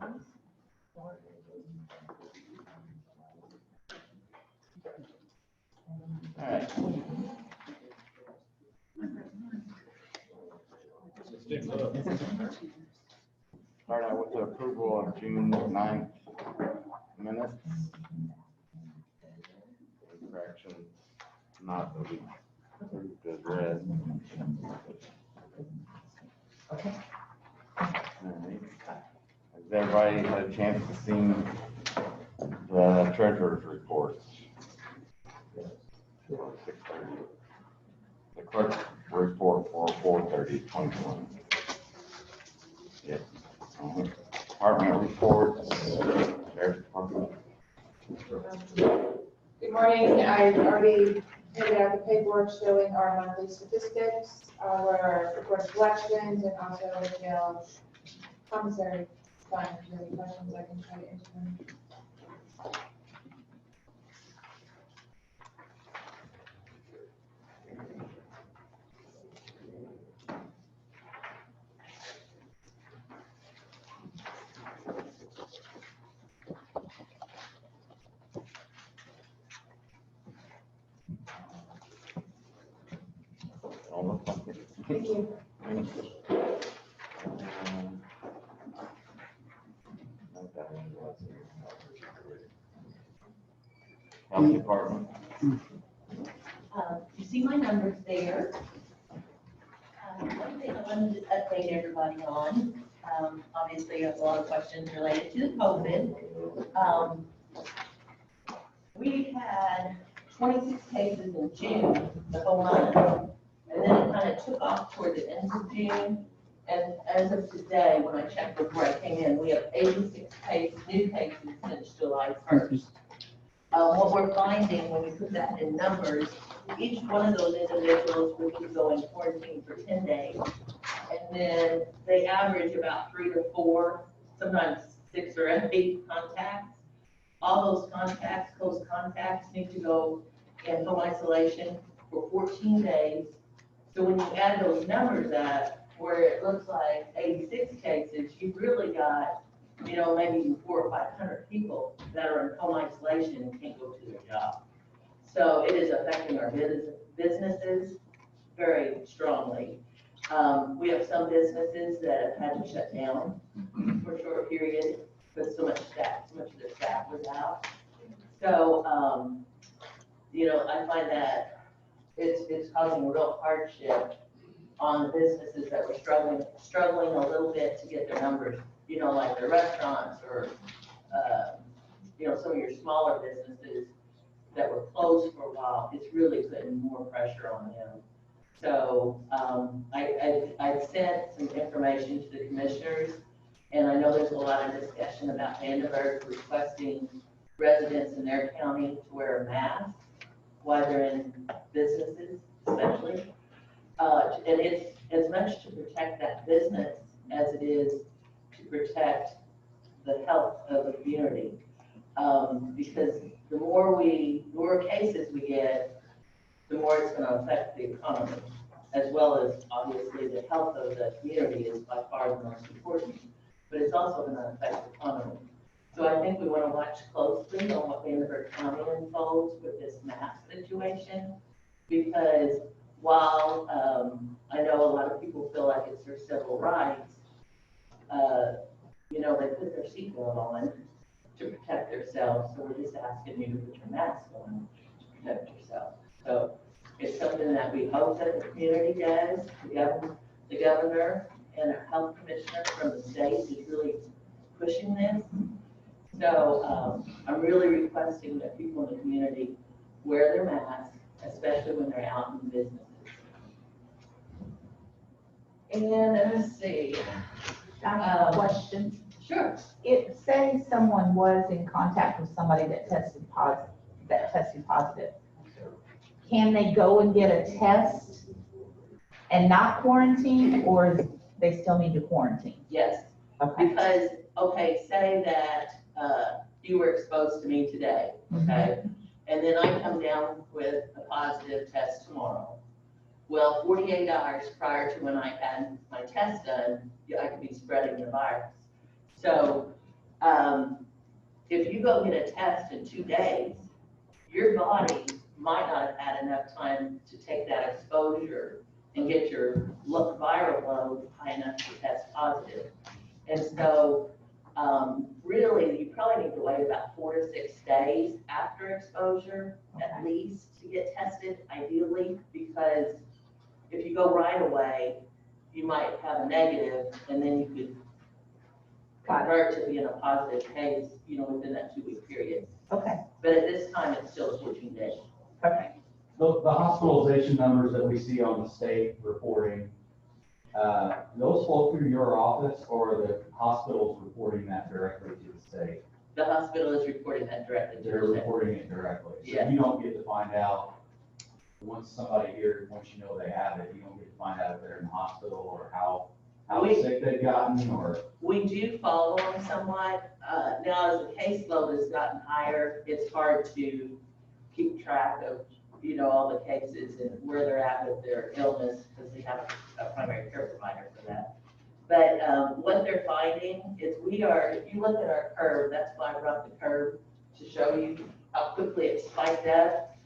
All right. Start out with the approval of June 9th minutes. Correction, not that we approved as read. Okay. All right. Has everybody had a chance to see the treasurer's reports? 6:30. The clerk's report for 4/30/21. Yes. Department reports. Sheriff's Department. Good morning. I've already handed out the paperwork showing our monthly statistics, our report of collections, and also the commissary fund. If you have any questions, I can try to answer them. Thank you. Health Department. You see my numbers there. One thing I wanted to update everybody on, obviously I have a lot of questions related to the COVID. We had 26 cases in June, the whole month, and then it kind of took off toward the end of June. And as of today, when I checked before I came in, we have 86 new cases since July 1st. What we're finding when we put that in numbers, each one of those individuals will be going quarantine for 10 days. And then they average about 3 to 4, sometimes 6 or 8 contacts. All those contacts, close contacts, need to go in home isolation for 14 days. So when you add those numbers up, where it looks like 86 cases, you've really got, maybe 400 or 500 people that are in home isolation and can't go to their job. So it is affecting our businesses very strongly. We have some businesses that have had to shut down for a short period, because so much of their staff was out. So, I find that it's causing real hardship on the businesses that were struggling a little bit to get their numbers, like the restaurants or, some of your smaller businesses that were closed for a while. It's really putting more pressure on them. So I sent some information to the commissioners, and I know there's a lot of discussion about Vandenberg requesting residents in their county to wear a mask while they're in businesses, especially. And it's as much to protect that business as it is to protect the health of the community. Because the more cases we get, the more it's going to affect the economy, as well as obviously the health of the community is by far the most important, but it's also going to affect the economy. So I think we want to watch closely on what Vandenberg County unfolds with this mask situation, because while I know a lot of people feel like it's their civil rights, they put their seatbelt on to protect themselves. So we're just asking you to put your mask on to protect yourself. So it's something that we hope that the community does. The governor and our health commissioner from the state is really pushing this. So I'm really requesting that people in the community wear their masks, especially when they're out in businesses. And let's see. I have a question. Sure. Say someone was in contact with somebody that tested positive. Can they go and get a test and not quarantine, or they still need to quarantine? Yes. Okay. Because, say that you were exposed to me today, okay? And then I come down with a positive test tomorrow. Well, 48 hours prior to when I had my test done, I could be spreading the virus. So If you go get a test in 2 days, your body might not have had enough time to take that exposure and get your viral load high enough to test positive. And so, really, you probably need to wait about 4 to 6 days after exposure, at least, to get tested, ideally, because if you go right away, you might have a negative, and then you could convert to being a positive case, within that 2-week period. Okay, But at this time, it's still 14 days. okay. The hospitalization numbers that we see on the state reporting, those flow through your office, or are the hospitals reporting that directly to the state? The hospital is reporting that directly to They're the state. reporting it directly. So Yeah. you don't get to find out, once you know they have it, you don't get to find out if they're in the hospital or how sick they've gotten, or. We do follow them somewhat. Now, as the caseload has gotten higher, it's hard to keep track of, all the cases and where they're at with their illness, because they have a primary care provider for that. But what they're finding is if you look at our curve, that's why I brought the curve to show you how quickly it spiked up.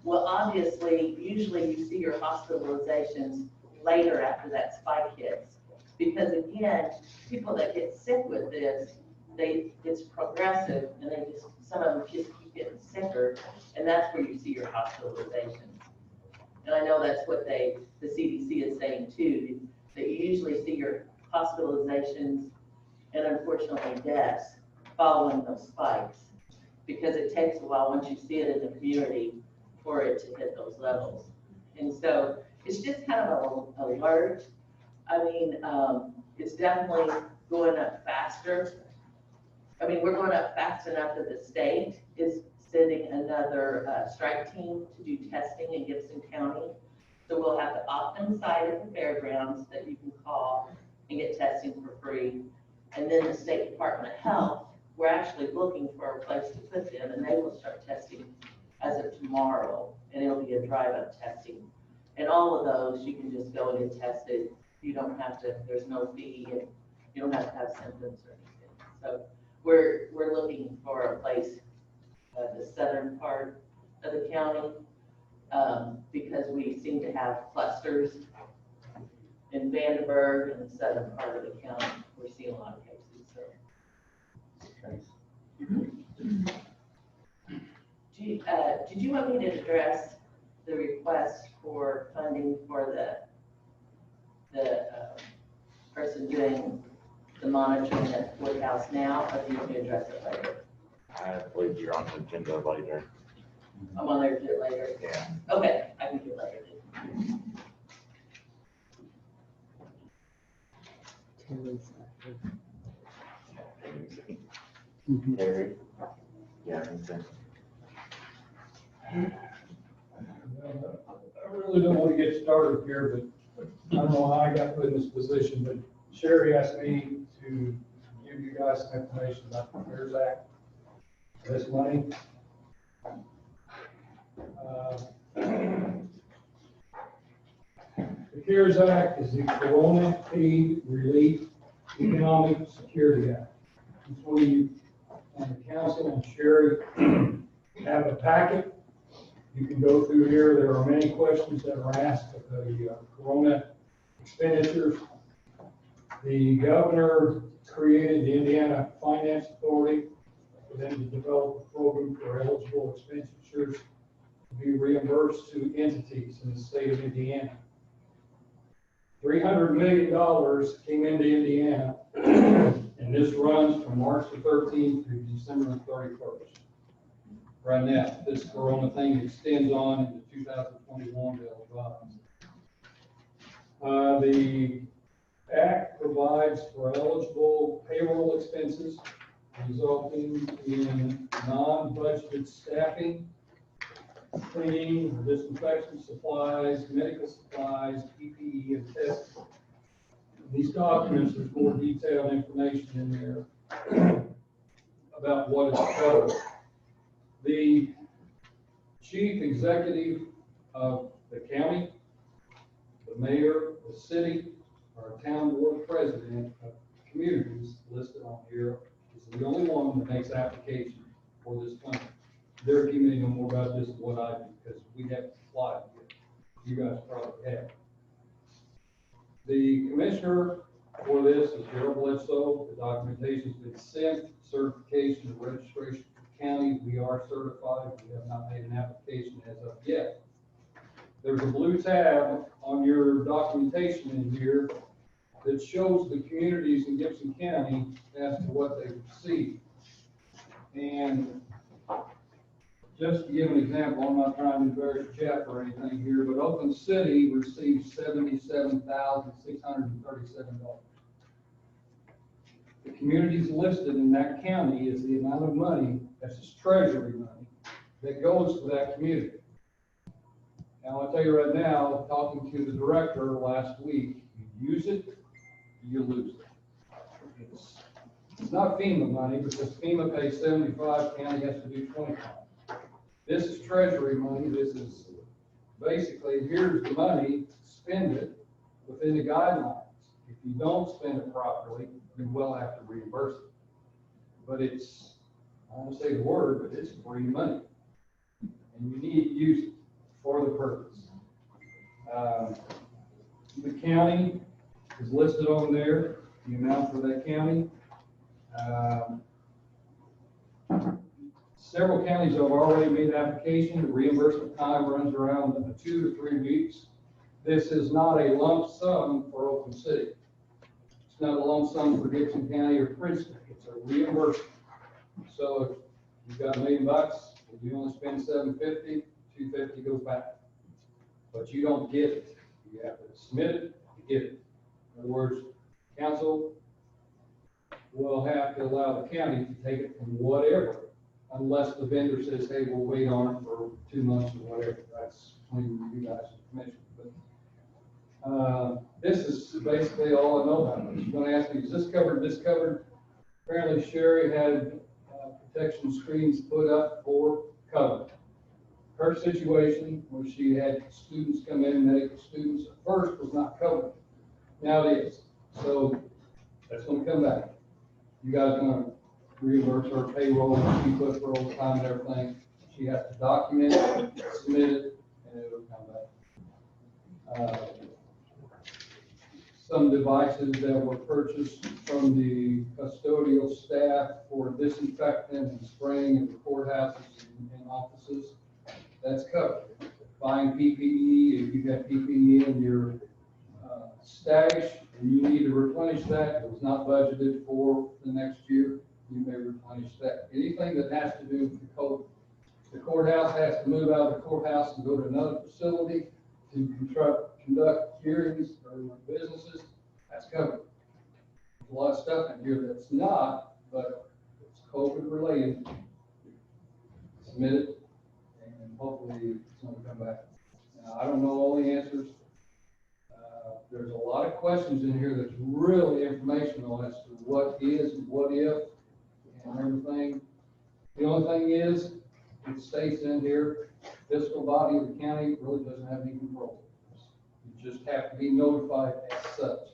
Well, obviously, usually you see your hospitalizations later after that spike hits. Because again, people that get sick with this, it's progressive, and some of them just keep getting sicker, and that's where you see your hospitalizations. And I know that's what the CDC is saying too, that you usually see your hospitalizations and unfortunately deaths following those spikes, because it takes a while, once you see it in the community, for it to hit those levels. And so it's just kind of an alert. I mean, it's definitely going up faster. I mean, we're going up fast enough that the state is sending another strike team to do testing in Gibson County. So we'll have the Optum side of the fairgrounds that you can call and get testing for free. And then the State Department of Health, we're actually looking for a place to put them, and they will start testing as of tomorrow, and it'll be a drive-up testing. And all of those, you can just go and get tested. You don't have to, there's no fee, and you don't have to have symptoms or anything. So we're looking for a place, the southern part of the county, because we seem to have clusters in Vandenberg and the southern part of the county. We're seeing a lot of cases, so. Did you want me to address the request for funding for the person doing the monitoring at the courthouse now, or do you want me to address it later? I believe you're on the agenda later. I'm on there to do it later. Yeah. Okay, I can do it later then. Terry? Yeah, anything? I really don't want to get started here, but I don't know how I got put in this position, but Sherry asked me to give you guys some information about the CARES Act. This money. The CARES Act is the Corona Aid Relief Economic Security Act. It's when you, on the council and Sherry, have a packet. You can go through here. There are many questions that are asked of the Corona expenditures. The governor created the Indiana Finance Authority for them to develop a program for eligible expenditures to be reimbursed to entities in the state of Indiana. $300 million came into Indiana, and this runs from March the 13th through December the 31st. Right now, this Corona thing extends on into 2021 bill bonds. The Act provides for eligible payroll expenses resulting in non-budgeted staffing, cleaning, disinfection supplies, medical supplies, PPE, and testing. These documents, there's more detailed information in there about what is covered. The chief executive of the county, the mayor, the city, our town board president of communities listed on here is is the only one that makes application for this plan. Derek, you may know more about this than what I do, because we haven't applied yet. You guys probably have. The commissioner for this is Gerald Bledsoe. The documentation's been sent, certification and registration to the county. We are certified. We have not made an application as of yet. There's a blue tab on your documentation in here that shows the communities in Gibson County as to what they've received. And just to give an example, I'm not trying to embarrass Jeff or anything here, but Oakland City received $77,637. The communities listed in that county is the amount of money, that's just treasury money, that goes to that community. Now, I'll tell you right now, talking to the director last week, you use it, you lose it. It's not FEMA money, because FEMA pays 75, county has to do 25. This is treasury money. This is basically, here's the money, spend it within the guidelines. If you don't spend it properly, you will have to reimburse it. But it's, I won't say the word, but it's free money. And you need to use it for the purpose. The county is listed on there, the amount for that county. Several counties have already made application. The reimbursement time runs around 2 to 3 weeks. This is not a lump sum for Oakland City. It's not a lump sum for Gibson County or Princeton. It's a reimbursement. So if you've got $1 million, if you only spend $750, $250 goes back. But you don't get it. You have to submit it to get it. In other words, council will have to allow the county to take it from whatever, unless the vendor says, hey, we'll wait on it for 2 months or whatever. That's between you guys and the commission. But this is basically all I know about it. You're going to ask me, is this covered, this covered? Apparently Sherry had protection screens put up for cover. Her situation where she had students come in, medical students, at first was not covered. Now it is. So that's going to come back. You guys are going to reimburse her payroll, she put for overtime and everything. She has to document it, submit it, and it'll come back. Some devices that were purchased from the custodial staff for disinfectant and spraying in the courthouses and offices, that's covered. Buying PPE, if you have PPE in your stash and you need to replenish that, it was not budgeted for the next year, you may replenish that. Anything that has to do with the code. The courthouse has to move out of the courthouse and go to another facility to conduct hearings or businesses, that's covered. There's a lot of stuff in here that's not, but it's COVID related. Submit it, and hopefully it's going to come back. Now, I don't know all the answers. There's a lot of questions in here that's really informational as to what is and what if and everything. The only thing is, it states in here, fiscal body of the county really doesn't have any control. You just have to be notified as such.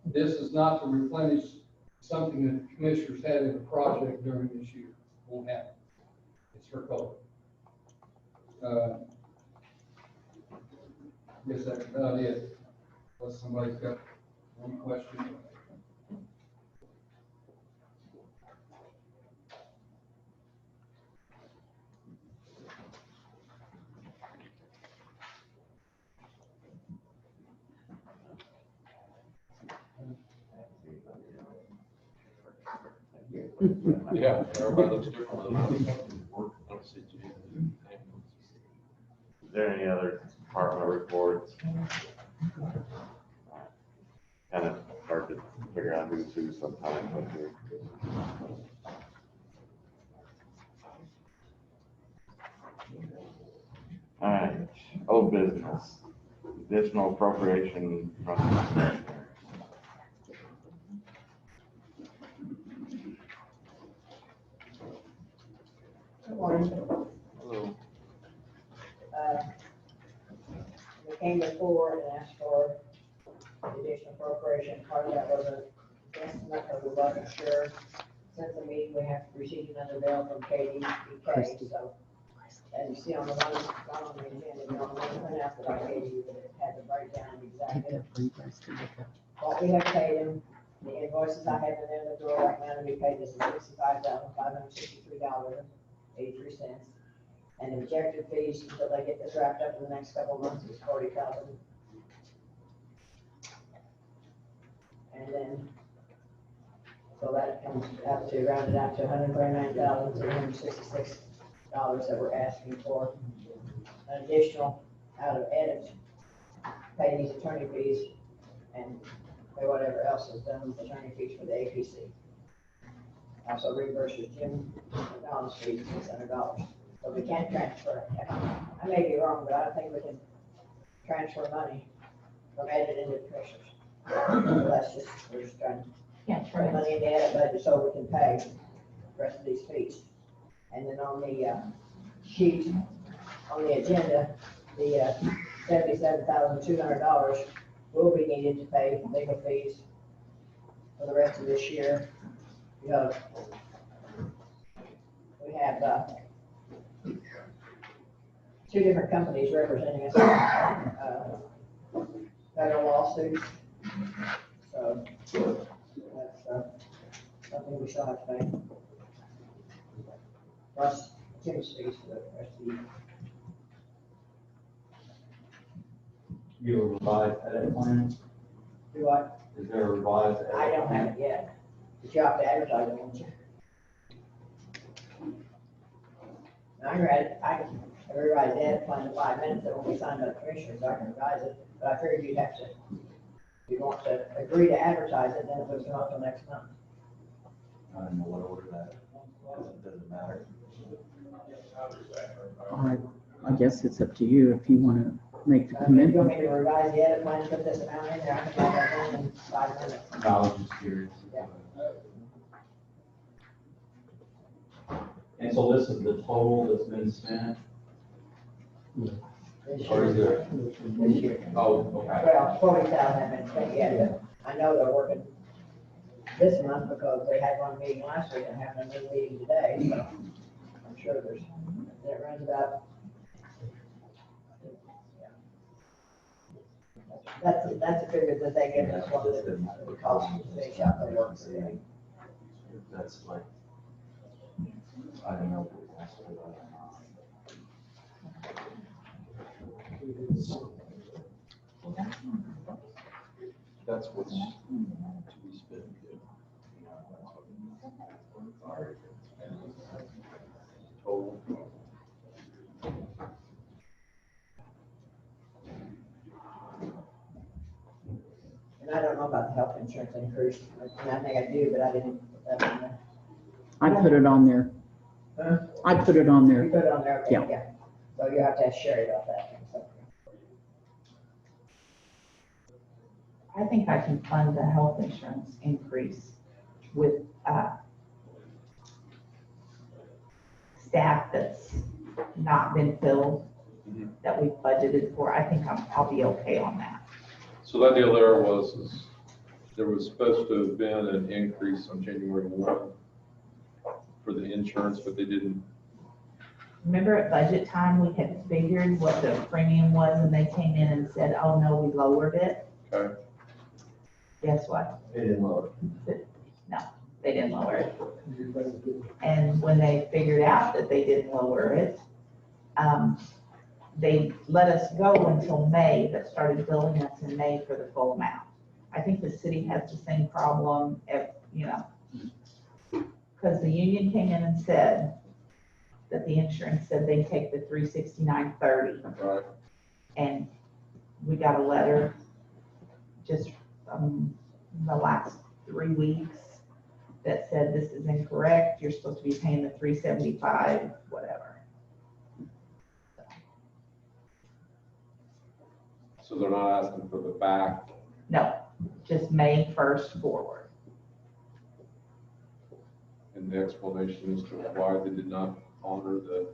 This is not to replenish something that the commissioners had in a project during this year. Won't happen. It's for COVID. I guess that's about it. Unless somebody's got one question. Yeah, everybody looks different. I don't see you. Is there any other department reports? Kind of hard to figure out who's who sometimes, but here. All right, old business, additional appropriation from the commissioners. Good morning. Hello. We came before and asked for additional appropriation. Part of that was a estimate, but we wasn't sure. since the meeting, we have received another bill from KDBK, so. And you see on the one, not on the agenda, you know, on the printout that I gave you, that it had the breakdown of exactly what we have paid them. The invoices I have in the drawer right now to be paid is $65,563.83. And the objective fees until they get this wrapped up in the next couple of months is $40,000. And then, so that comes out to, rounded out to $139,366 that we're asking for. An additional out of edit, pay these attorney fees and pay whatever else is done with attorney fees for the APC. Also reimburse the Jim McDonald's fees, $600. So we can't transfer it. I may be wrong, but I think we can transfer money from edit into commissioners. So that's just, we're just trying to Yeah, put money in the edit budget so we can pay the rest of these fees. And then on the sheet, on the agenda, the $77,200 will be needed to pay legal fees for the rest of this year. Because we have two different companies representing us, federal lawsuits. So that's something we still have to pay. Plus Tim's fees for the rest of the year. You have a revised edit plan? Do I? Is there a revised edit? I don't have it yet. But you have to advertise it, won't you? I read it. I rewrite the edit plan in 5 minutes. It won't be signed by the commissioners. I can revise it. But I figured you'd have to, if you want to agree to advertise it, then it would come out till next month. I don't know what order that is. It doesn't matter. I guess it's up to you if you want to make the If you want commitment. me to revise the edit plan, put this amount in there, I can write that down in 5 minutes. I was just curious. Yeah. And so this is the total that's been spent? This Or is year. there? This year. Oh, okay. Well, 40,000 have been spent yet, but I know they're working this month because they had one meeting last week and having another meeting today, so I'm sure there's, it runs about. That's a figure that they give us, what it costs to finish out their work today. That's like, I don't know. That's what's to be spent. Total. And I don't know about the health insurance increase, and I think I do, but I didn't put that on there. I put it on there. Huh? I put it on You there. put it on there, okay, Yeah. yeah. So you have to ask Sherry about that. So. I think I can fund the health insurance increase with, staff that's not been filled, that we budgeted for. I think I'll be okay on that. So that deal there is there was supposed to have been an increase on January 1 for the insurance, but they didn't. Remember at budget time, we had figured what the premium was and they came in and said, oh no, we lowered it. Okay. Guess what? They didn't lower. They didn't lower it. And when they figured out that they didn't lower it, they let us go until May, but started billing us in May for the full amount. I think the city has the same problem, because the union came in and said that the insurance said they take the $369.30. Right. And we got a letter just the last 3 weeks that said this is incorrect, you're supposed to be paying the $375, whatever. So they're not asking for the back. No, just May 1st forward. And the explanation as to why they did not honor the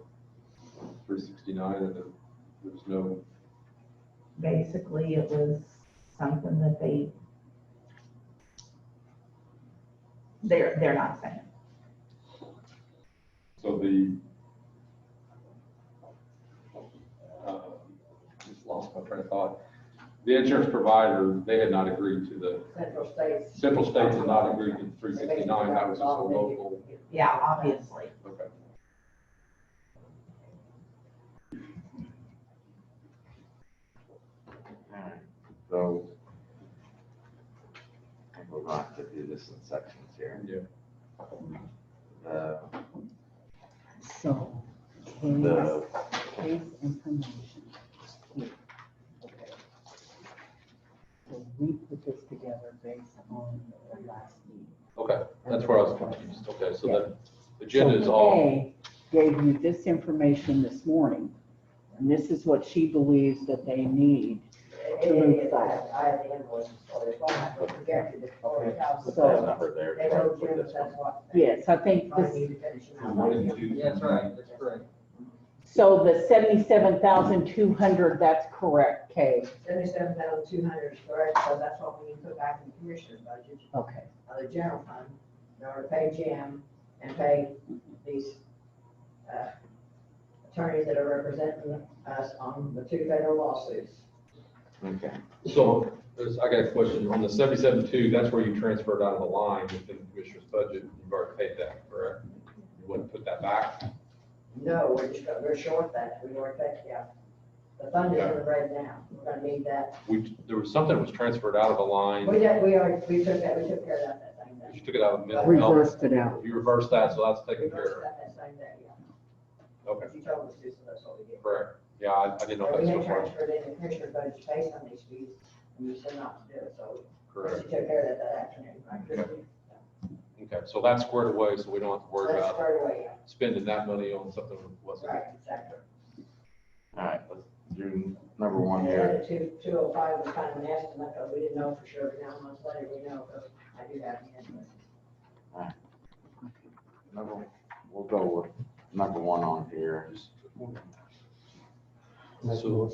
369 and there was no. Basically, it was something that they're not saying. the, just lost my train of thought. The insurance provider, they had not agreed to the, Central States. had not agreed to the 369, that was just a local. Yeah, obviously. Okay. Alright, so. I think we're going to have to do this in sections here. Yeah. So, The, case information. Here. Okay. So we put this together based on the last meeting. Okay, that's where I was confused. Okay, so the So agenda is all, Kay gave you this information this morning, and this is what she believes that they need. I have the invoices, so there's one that was projected at $40,000. put that number there. They told Jim that that's what. Yes, I think I this, need to finish them out. One and two. Yeah, that's right, that's correct. so the 77,200, that's correct, Kay. 77,200 is correct, so that's what we need to put back in the commissioner's budget, Okay. the general fund, in order to pay Jim and pay these attorneys that are representing us on the 2 federal lawsuits. Okay. so I got a question. On the 77.2, that's where you transferred out of the line within the commissioner's budget. You've already paid that, correct? You wouldn't put that back? No, we're short that, we already paid, yeah. The fund is in the red now, we're gonna need that. There was something that was transferred out of the line. We took care of that same day. You took it out of mental health. Reversed it out. You reversed that, so that's We taken care reversed of. that same day, yeah. Okay, You told us to, so that's what we did. correct. Yeah, I didn't know So if we that's had so far. transferred in the commissioner budget based on these fees, and you said not to do it, so she Correct. took care of that afternoon. Right? Okay, so that's squared away, so we don't have to worry That's about squared away, spending that money on something that wasn't. right, exactly. Alright, let's do number one And here. the 205 was kind of an estimate, because we didn't know for sure, but now months later, we know, because I do have the estimate. We'll go with number one on here. So,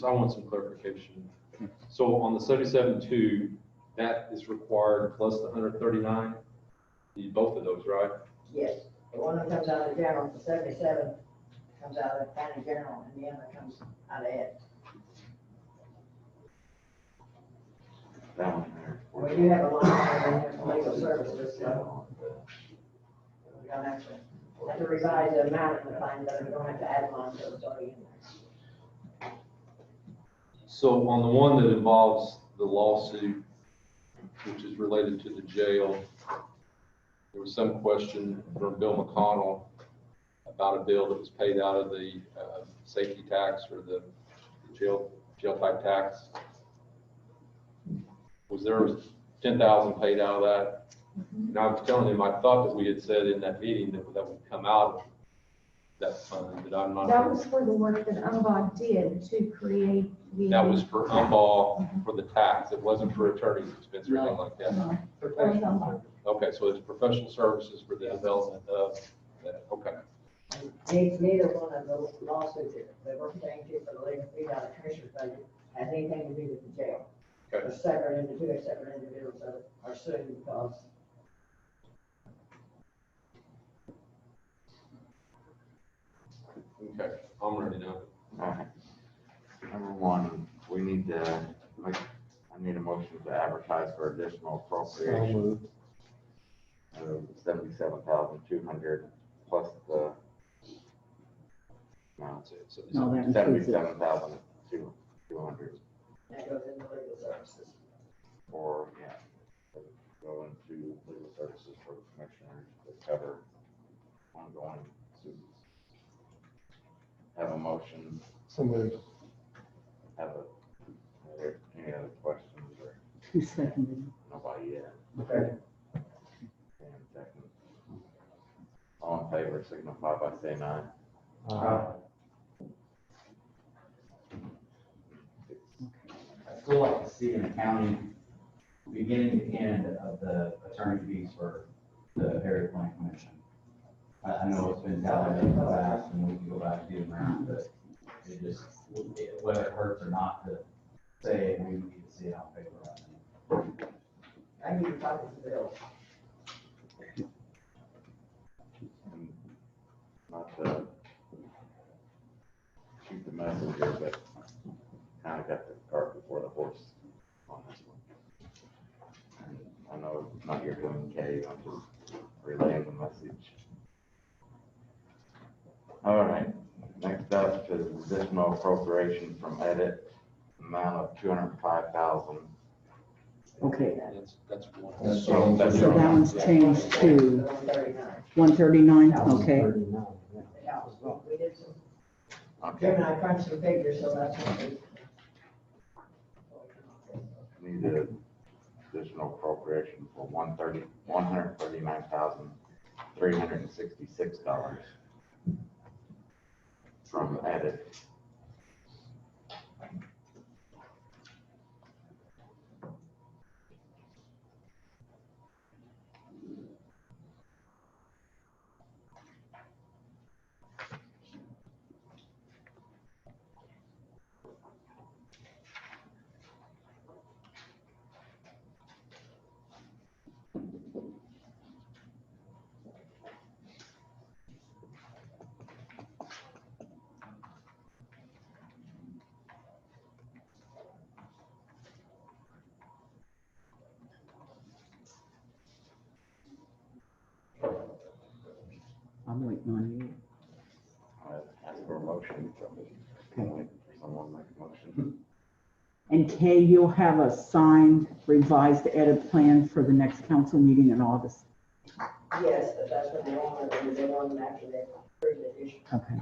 I want some clarification. So on the 77.2, that is required plus the 139, both of those, right? Yes, the one that comes out of general, the 77 comes out of county general, and the other comes out of ed. That one there. We do have a line item in there for legal services, so we don't have to revise the amount of the fine, but we don't have to add lines, so it's already in there. So on the one that involves the lawsuit, which is related to the jail, there was some question from Bill McConnell about a bill that was paid out of the safety tax or the jail type tax. Was there 10,000 paid out of that? And I was telling him, I thought that we had said in that meeting that would come out of that fund, that I'm not. That was for the work that UMBOD did to create the. That was for UMBAW for the tax. It wasn't for attorney's expense or anything like that. That was UMBOD. Okay, so it's professional services for the development of that. Okay, Neither one of those lawsuits that we're paying to for the legal fees out of commissioner's budget has anything to do with the jail. Okay. They're separate into two separate individuals that are suing because okay, I'm ready now. Alright. Number one, we need to I need a motion to advertise for additional appropriation of 77,200 plus the. No, No, that includes it. 77,200 that goes into legal services. for, go into legal services for the commissioners to cover ongoing suits. Have a motion. So moved. Have any other questions or Who seconded? nobody yet? Okay. And second. All in favor signify by saying aye. I still like to see an accounting, beginning to end of the attorney fees for the area plan commission. I know it's been tallied in the past and we can go back and do them around, but it just, whether it hurts or not to say it, we need to see it on paper right now. I need to talk to Bill. And not to shoot the messenger, but kind of got the cart before the horse on this one. And I know it's not your doing, Kay, I'm just relaying the message. All right, next up is additional appropriation from edit, amount of 205,000. Okay, That's one. That's so that one's changed to 139. 139, okay. Yeah, we did some, Okay, Jim and I crunched some figures, so that's what we. need a additional appropriation for $139,366 from edit. I'm waiting on you. Ask for a motion. Can someone make a motion? And Kay, you'll have a signed revised edit plan for the next council meeting in August. Yes, but that's what they want, they want them after they approve the issue. Okay.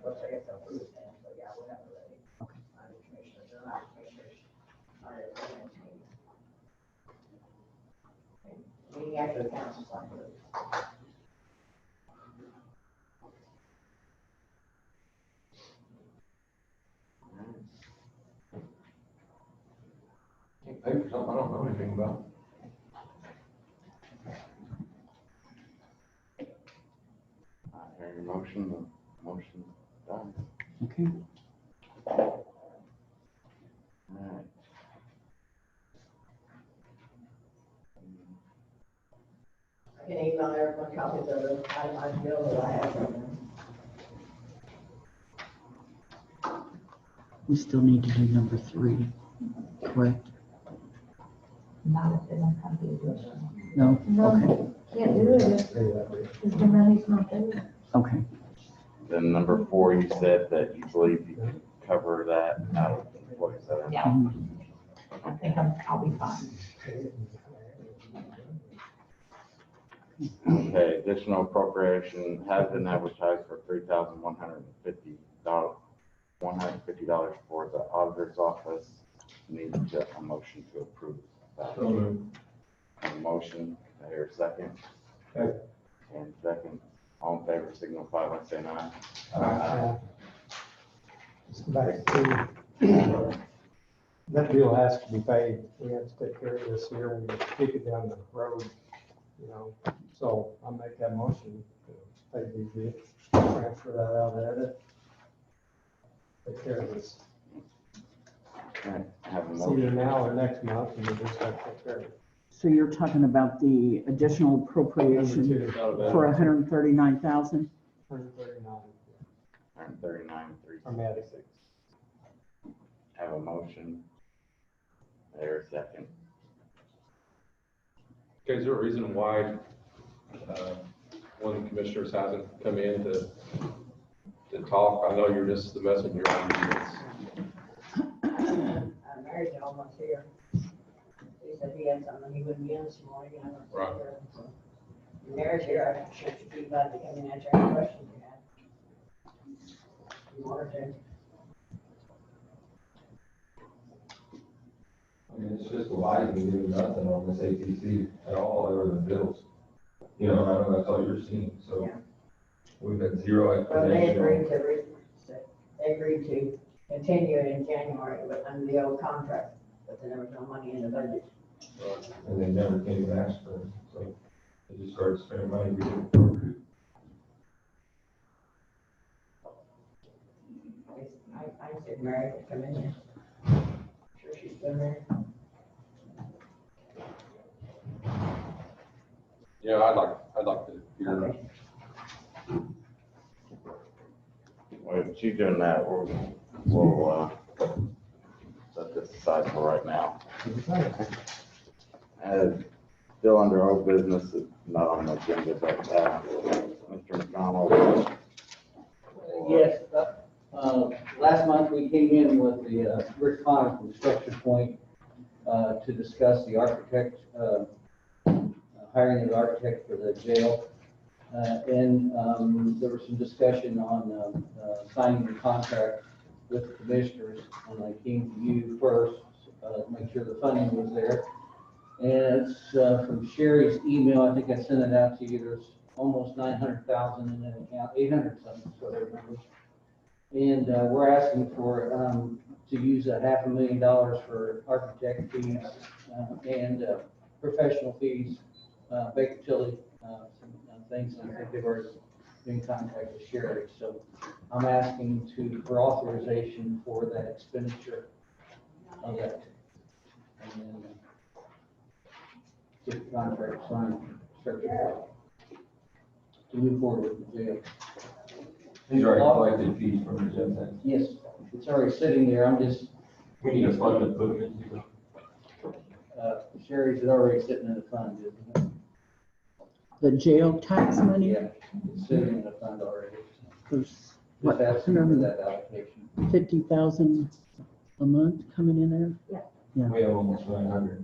Once I get the approval, so yeah, we'll have it ready. Okay. Commissioners, they're not commissioners. Meeting after the council signs it. Can't pay for something I don't know anything about. I hear your motion, the motion done. Okay. All right. I can email everyone copies of the itemized bill that I have from them. We still need to do number 3, correct? Not if they don't come to additional. No? Okay, No, can't do it if the money's not there. okay. Then number 4, you said that you believe you can cover that out of the employee center. Yeah, I think I'll be fine. Okay, additional appropriation has been advertised for $3,150 for the auditor's office. Need a motion to approve that. A motion, I hear a second. Second. And second, all in favor, signify by saying aye. Back to, that bill has to be paid. We have to take care of this here. We kick it down the road, you know. So I make that motion to pay these bills, transfer that out of edit. Take care of this. Okay, have a It's either motion. now or next month, and we just have to take care of it. So you're talking about the additional appropriation Number 2, for 139,000? 139 $139,366. from edit. Have a motion. There a second. Okay, is there a reason why, one of the commissioners hasn't come in to talk? I know you're just the messenger on these. Mary's almost here. He said he had something, he wouldn't be in this morning, and I was Right. here. So, Mary's here, I'm sure she'd be glad to come and answer any questions you had. You want her to? I mean, it's just why we do nothing on this ATC at all other than bills. You know, I know that's all you're seeing, so Yeah. we've had zero Well, they explanation. agreed they agreed to continue it in January, but under the old contract, but then there was no money in the budget. And they never came and asked for it, so they just started spending money we didn't appropriate. I said Mary could come in here. Sure she's been there. Yeah, I'd like to hear, Okay. If she's doing that, we'll set this aside for right now. Still under old business, it's not on the agenda, but, Mr. McDonald. Yes, last month we came in with the Rick Connor from Structure Point to discuss the architect, hiring of the architect for the jail. And there was some discussion on signing the contract with the commissioners, and I came to you first to make sure the funding was there. And it's from Sherry's email, I think I sent it out to you, there's almost 900,000 in an account, 800 something, so their numbers. And we're asking for, to use $500,000 for architect fees and professional fees, Baker Tilly, some things, and I think they've already been in contact with Sherry. So I'm asking for authorization for that expenditure of that. And then get the contract signed, to move forward with the jail. These are already collected fees from the jail tax. Yes, it's already sitting there, I'm just, We need a fund to put it into. Sherry's is already sitting in the fund, isn't it? The jail tax money, Yeah, it's sitting in the fund already. there's what, Just asking for that allocation. 50,000 a month coming in there? We have almost 900.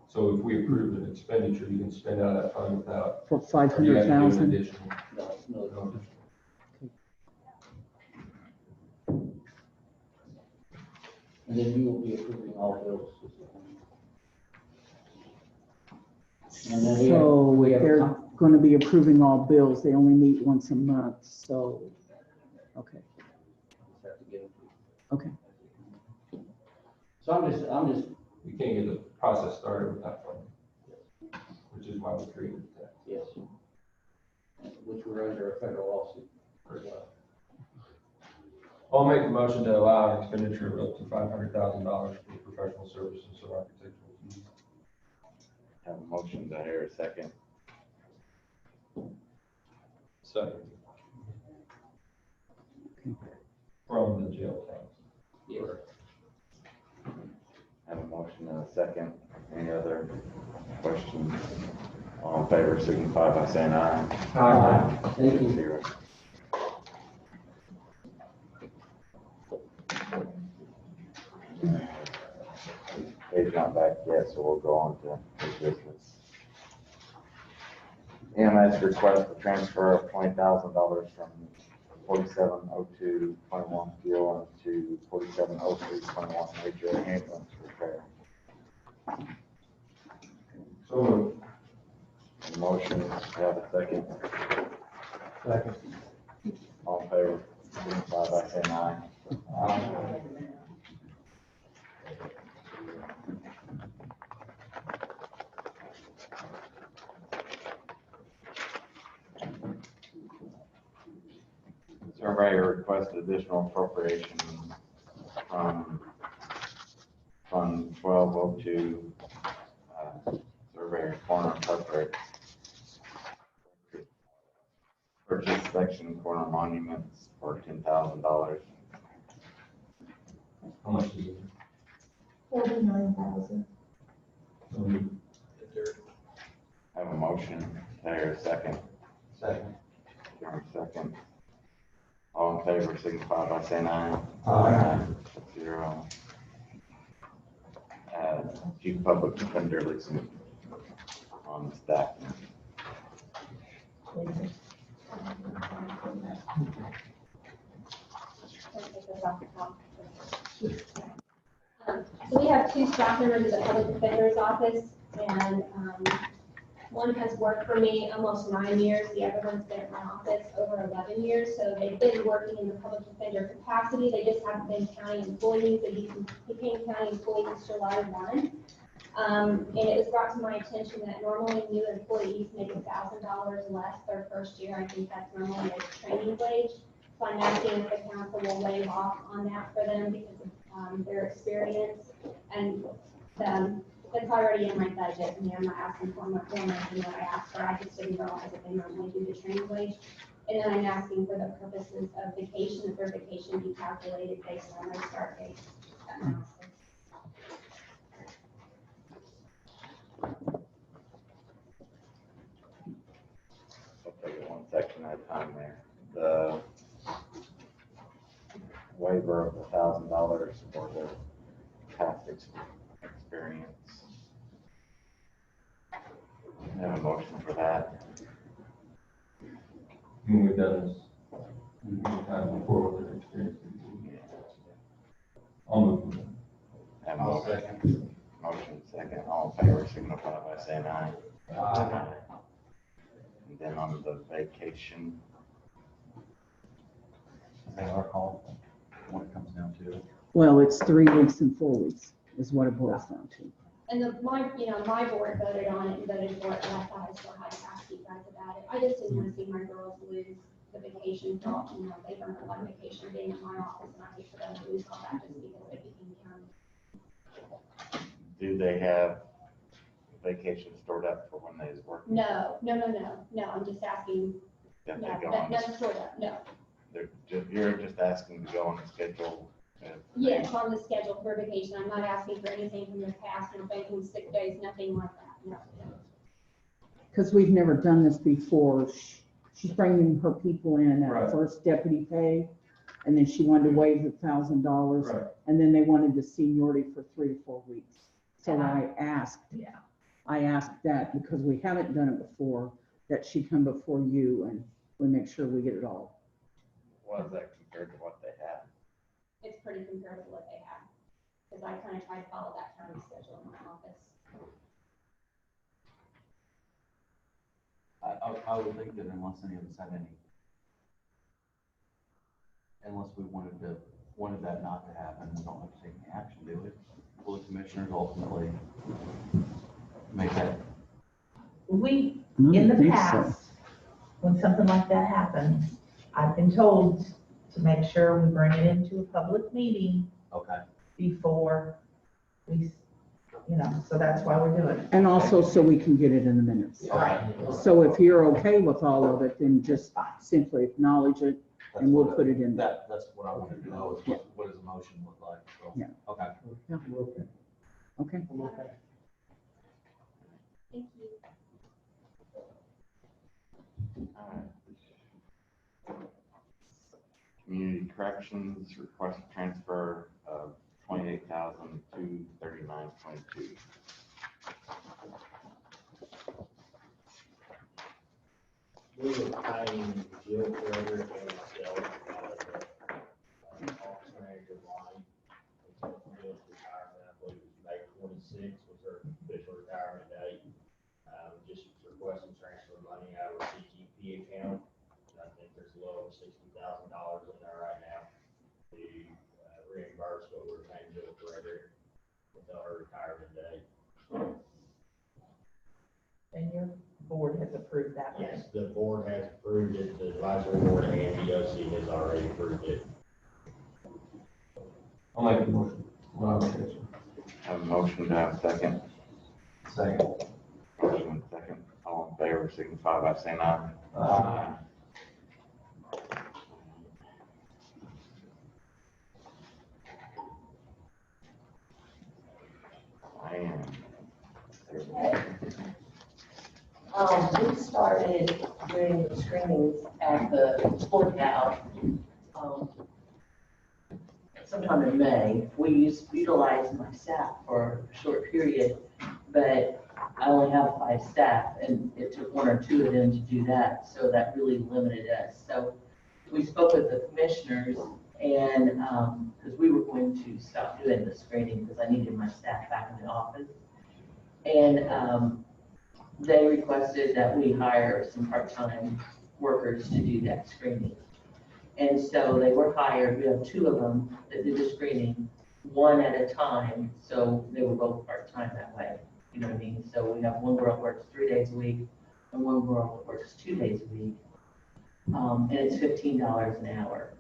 So if we approve an expenditure, you can spend out of that fund without. For or you have to do an 500,000? additional. No. And then you will be approving all bills. And then we have They're some- going to be approving all bills. They only meet once a month, so, okay, have to get it. okay. So I'm just, We can't get the process started with that fund, which is why we created that. yes. Which we're under a federal lawsuit as well. I'll make the motion to allow an expenditure of up to $500,000 for professional services or architectural fees. Have a motion, do I hear a second? Second. From the jail tax. Yes. Have a motion and a second. Any other questions? All in favor, signify by saying aye. Aye. Thank you. Zero. He's not back yet, so we'll go on to his business. EMS request to transfer of $20,000 from 470221 fuel into 470321 major ambulance repair. So moved. Motion, have a second. Second. All in favor, signify by saying aye. Surveyor requested additional appropriation from Fund 1202, surveyor corner upgrade. Purchase section corner monuments for $10,000. How much is it? 49,000. So moved. Have a motion, there a second. Second. Karen, second. All in favor, signify by saying aye. Aye. 0. Chief Public Defender listed on the staff. So we have two staff members at the Public Defender's Office, and one has worked for me almost 9 years, the other one's been at my office over 11 years, so they've been working in the public defender capacity, they just haven't been county employees, they became county employees July 1. And it was brought to my attention that normally new employees make $1,000 less their first year, I think that's normally a training wage. So I'm asking if the council will waive off on that for them because of their experience. And that's already in my budget. I mean, I'm not asking for much more than what I asked for. I just didn't realize that they normally do the training wage. And then I'm asking for the purposes of vacation, if their vacation be calculated based on their start date. That makes sense. I'll take it one section at a time there. The waiver of $1,000 for the past experience. Have a motion for that. When we've done this, we've had before with their experience. I'll move. Have a motion. Motion second. All in favor, signify by saying aye. Aye. And then on the vacation, Is that our call, when it comes down to it? Well, it's 3 weeks and 4 weeks is what it boils down to. And my board voted on it and voted for it, but I thought I still had to ask you guys about it. I just didn't want to see my girls lose the vacation for all, they've earned a lot of vacation being in my office, and I hate for them to lose all that just because they became county. do they have vacation stored up for when they was working? No, I'm just asking, That no, they go on that's sort of, no. You're just asking to go on the schedule? Yes, on the schedule for vacation, I'm not asking for anything from the past, no banking sick days, nothing like that, no. Because we've never done this before. She's bringing her people in Right. at first deputy pay, and then she wanted to waive the $1,000. Right. And then they wanted the seniority for 3 to 4 weeks. So I asked that because we haven't done it before, that she come before you and we make sure we get it all. What is that compared to what they have? It's pretty compared to what they have, because I kind of try to follow that county schedule in my office. I would think that unless any of us have any, unless we wanted that not to happen, we don't have to take any action, do we? Will the commissioners ultimately make that? We, I in the don't think so. past, when something like that happens, I've been told to make sure we bring it into a public meeting Okay. before we, so that's why we're doing it. And also so we can get it in the minutes. Right. So if you're okay with all of it, then just simply acknowledge it and we'll put it in there. That's what I wanted to know, is what does the motion look like? So, Yeah. Okay. Yeah. Okay. Okay. I'm okay. Thank you. Community corrections, request transfer of $28,000 to $39.22. We were paying Jill Frederick and myself out of the office manager line. Jill's retirement, I believe it was May 26th was her official retirement date. Just requesting transfer money out of the CGP account. And I think there's a little over $60,000 in there right now to reimburse what we're paying Jill Frederick until her retirement date. And your board has approved that. Yes, the board has approved it, the advisory board and DOC has already approved it. I'll make the motion. Well, okay, Have a motion to have a second. Second. Motion and second. All in favor, signify by saying aye. Aye. We started doing the screenings at the courthouse, sometime in May. We utilized my staff for a short period, but I only have 5 staff, and it took 1 or 2 of them to do that, so that really limited us. So we spoke with the commissioners, and, because we were going to stop doing the screening, because I needed my staff back in the office. And, they requested that we hire some part-time workers to do that screening. And so they were hired, we have 2 of them that did the screening, 1 at a time, so they were both part-time that way, you know what I mean? So we have 1 girl that works 3 days a week, and 1 girl that works 2 days a week. And it's $15 an hour.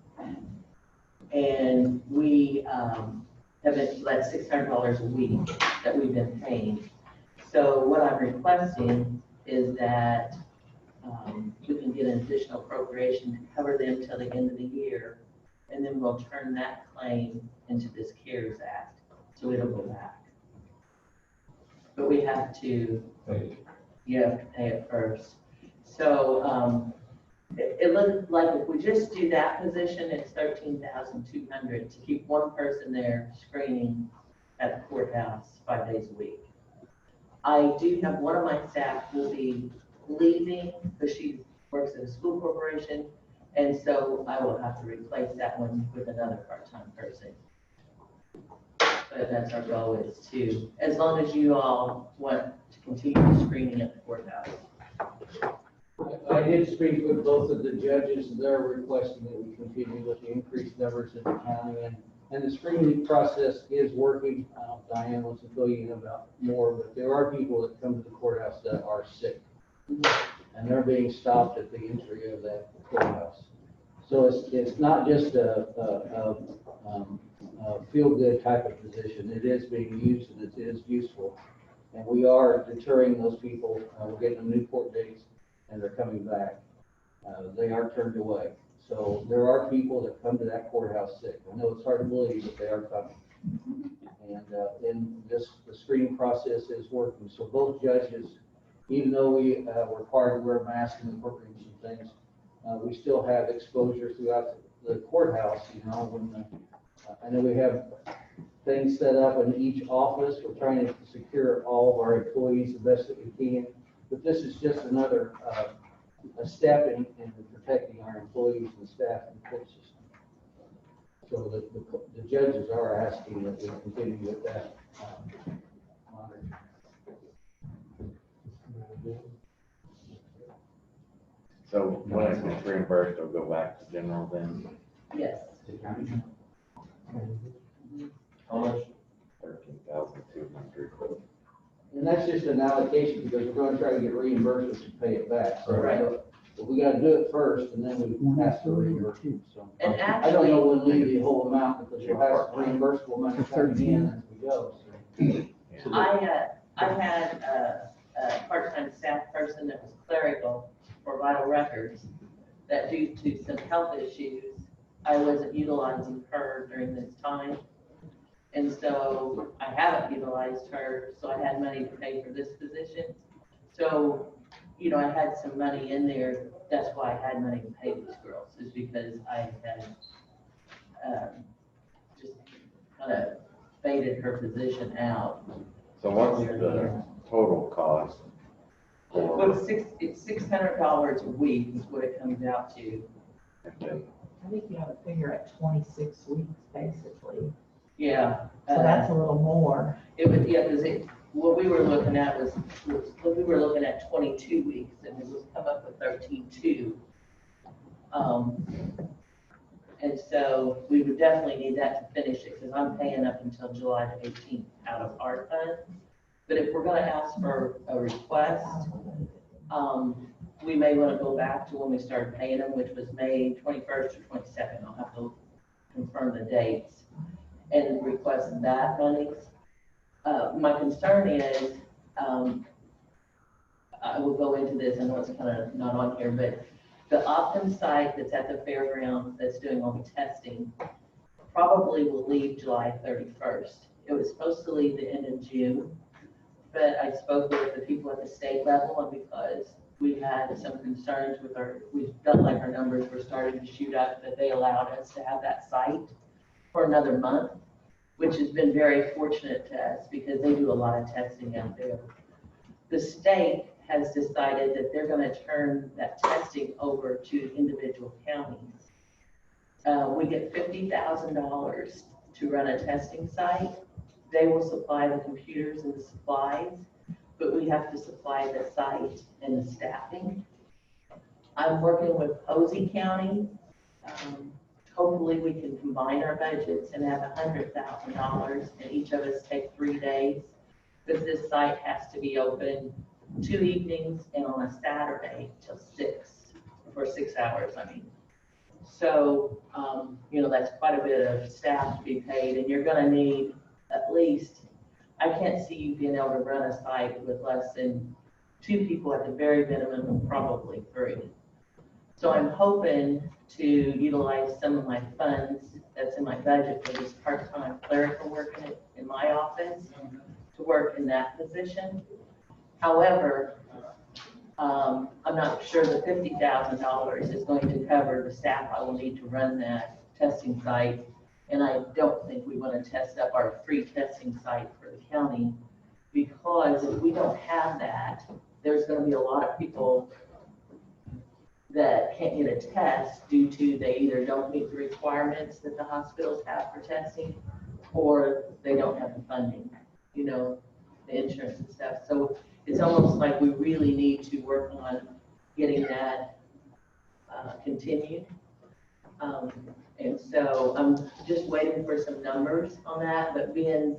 And we, have been, that's $600 a week that we've been paying. So what I'm requesting is that, we can get an additional appropriation to cover them till the end of the year. And then we'll turn that claim into this CARES Act, so it'll go back. But we have to, you have to pay it first. So, it looks like if we just do that position, it's 13,200 to keep one person there screening at the courthouse 5 days a week. I do have one of my staff will be leaving, because she works at a school corporation, and so I will have to replace that one with another part-time person. But that's our goal, is to, as long as you all want to continue screening at the courthouse. I did speak with both of the judges, and they're requesting that we continue with the increased numbers in the county, and the screening process is working. Diane wants to tell you about more, but there are people that come to the courthouse that are sick, and they're being stopped at the entry of that courthouse. So it's not just a feel-good type of position. It is being used, and it is useful. And we are deterring those people. We're getting them new court dates, and they're coming back. They aren't turned away. So there are people that come to that courthouse sick. I know it's hard to believe, but they are coming. And the screening process is working. So both judges, even though we were required to wear masks in the courtrooms and things, we still have exposure throughout the courthouse. You know, when I know we have things set up in each office. We're trying to secure all of our employees the best that we can. But this is just another a step in protecting our employees and staff in the court system. So the judges are asking that we continue with that monitoring. So when it gets reimbursed, it'll go back to general then? Yes. How much? 13,200. And that's just an allocation because we're going to try to get reimbursed to pay it back. So Right. but we got to do it first, and then we have to reimburse you. So And I don't know actually, when we leave the whole amount because we'll have reimbursable money coming in as we go. So. I had a part-time staff person that was clerical for Vital Records, that due to some health issues, I wasn't utilizing her during this time. And so I haven't utilized her, so I had money to pay for this position. So, you know, I had some money in there. That's why I had money to pay these girls, is because I had just kind of faded her position out. So what's the total cost? Well, it's $600 a week is what it comes out to. I think you have a figure at 26 weeks, basically. Yeah. So that's a little more. It was, yeah, because what we were looking at was we were looking at 22 weeks, and it was come up with 13.2. And so we would definitely need that to finish it, because I'm paying up until July the 18th out of our fund. But if we're gonna ask for a request, we may want to go back to when we started paying them, which was May 21st or 22nd. I'll have to confirm the dates and request that monies. My concern is, I will go into this, I know it's kind of not on here, but the Optum site that's at the fairgrounds that's doing all the testing probably will leave July 31st. It was supposed to leave the end of June, but I spoke with the people at the state level, and because we had some concerns with we felt like our numbers were starting to shoot up, that they allowed us to have that site for another month, which has been very fortunate to us because they do a lot of testing out there. The state has decided that they're going to turn that testing over to individual counties. We get $50,000 to run a testing site. They will supply the computers and the supplies, but we have to supply the site and the staffing. I'm working with Posey County. Hopefully we can combine our budgets and have $100,000 and each of us take 3 days, because this site has to be open 2 evenings and on a Saturday till 6 hours, I mean. So, you know, that's quite a bit of staff to be paid, and you're gonna need at least, I can't see you being able to run a site with less than 2 people at the very minimum, and probably 3. So I'm hoping to utilize some of my funds that's in my budget for this part-time clerical work in my office to work in that position. However, I'm not sure the $50,000 is going to cover the staff I will need to run that testing site. And I don't think we want to test up our free testing site for the county, because if we don't have that, there's going to be a lot of people that can't get a test due to they either don't meet the requirements that the hospitals have for testing, or they don't have the funding, you know, the insurance and stuff. So it's almost like we really need to work on getting that continued. And so I'm just waiting for some numbers on that, but being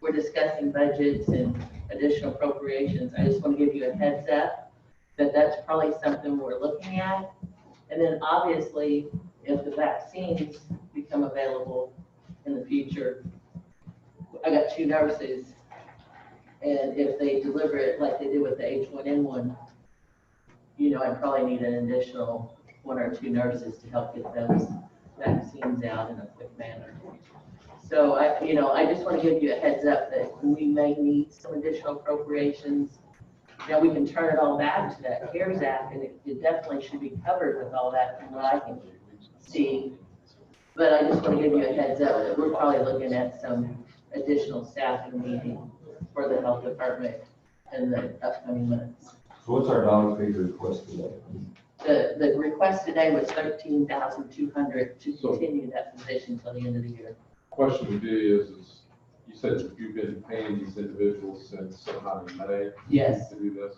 we're discussing budgets and additional appropriations, I just want to give you a heads up that that's probably something we're looking at. And then obviously, if the vaccines become available in the future, I got 2 nurses, and if they deliver it like they did with the H1N1, you know, I probably need an additional 1 or 2 nurses to help get those vaccines out in a quick manner. So I just want to give you a heads up that we may need some additional appropriations. Now, we can turn it all back to that CARES Act, and it definitely should be covered with all that from what I can see. But I just want to give you a heads up that we're probably looking at some additional staffing meeting for the health department in the upcoming months. So what's our dollar figure request today? The request today was $13,200 to continue that position till the end of the year. Question would be is you said that you've been paying these individuals since sometime in May? Yes. To do this?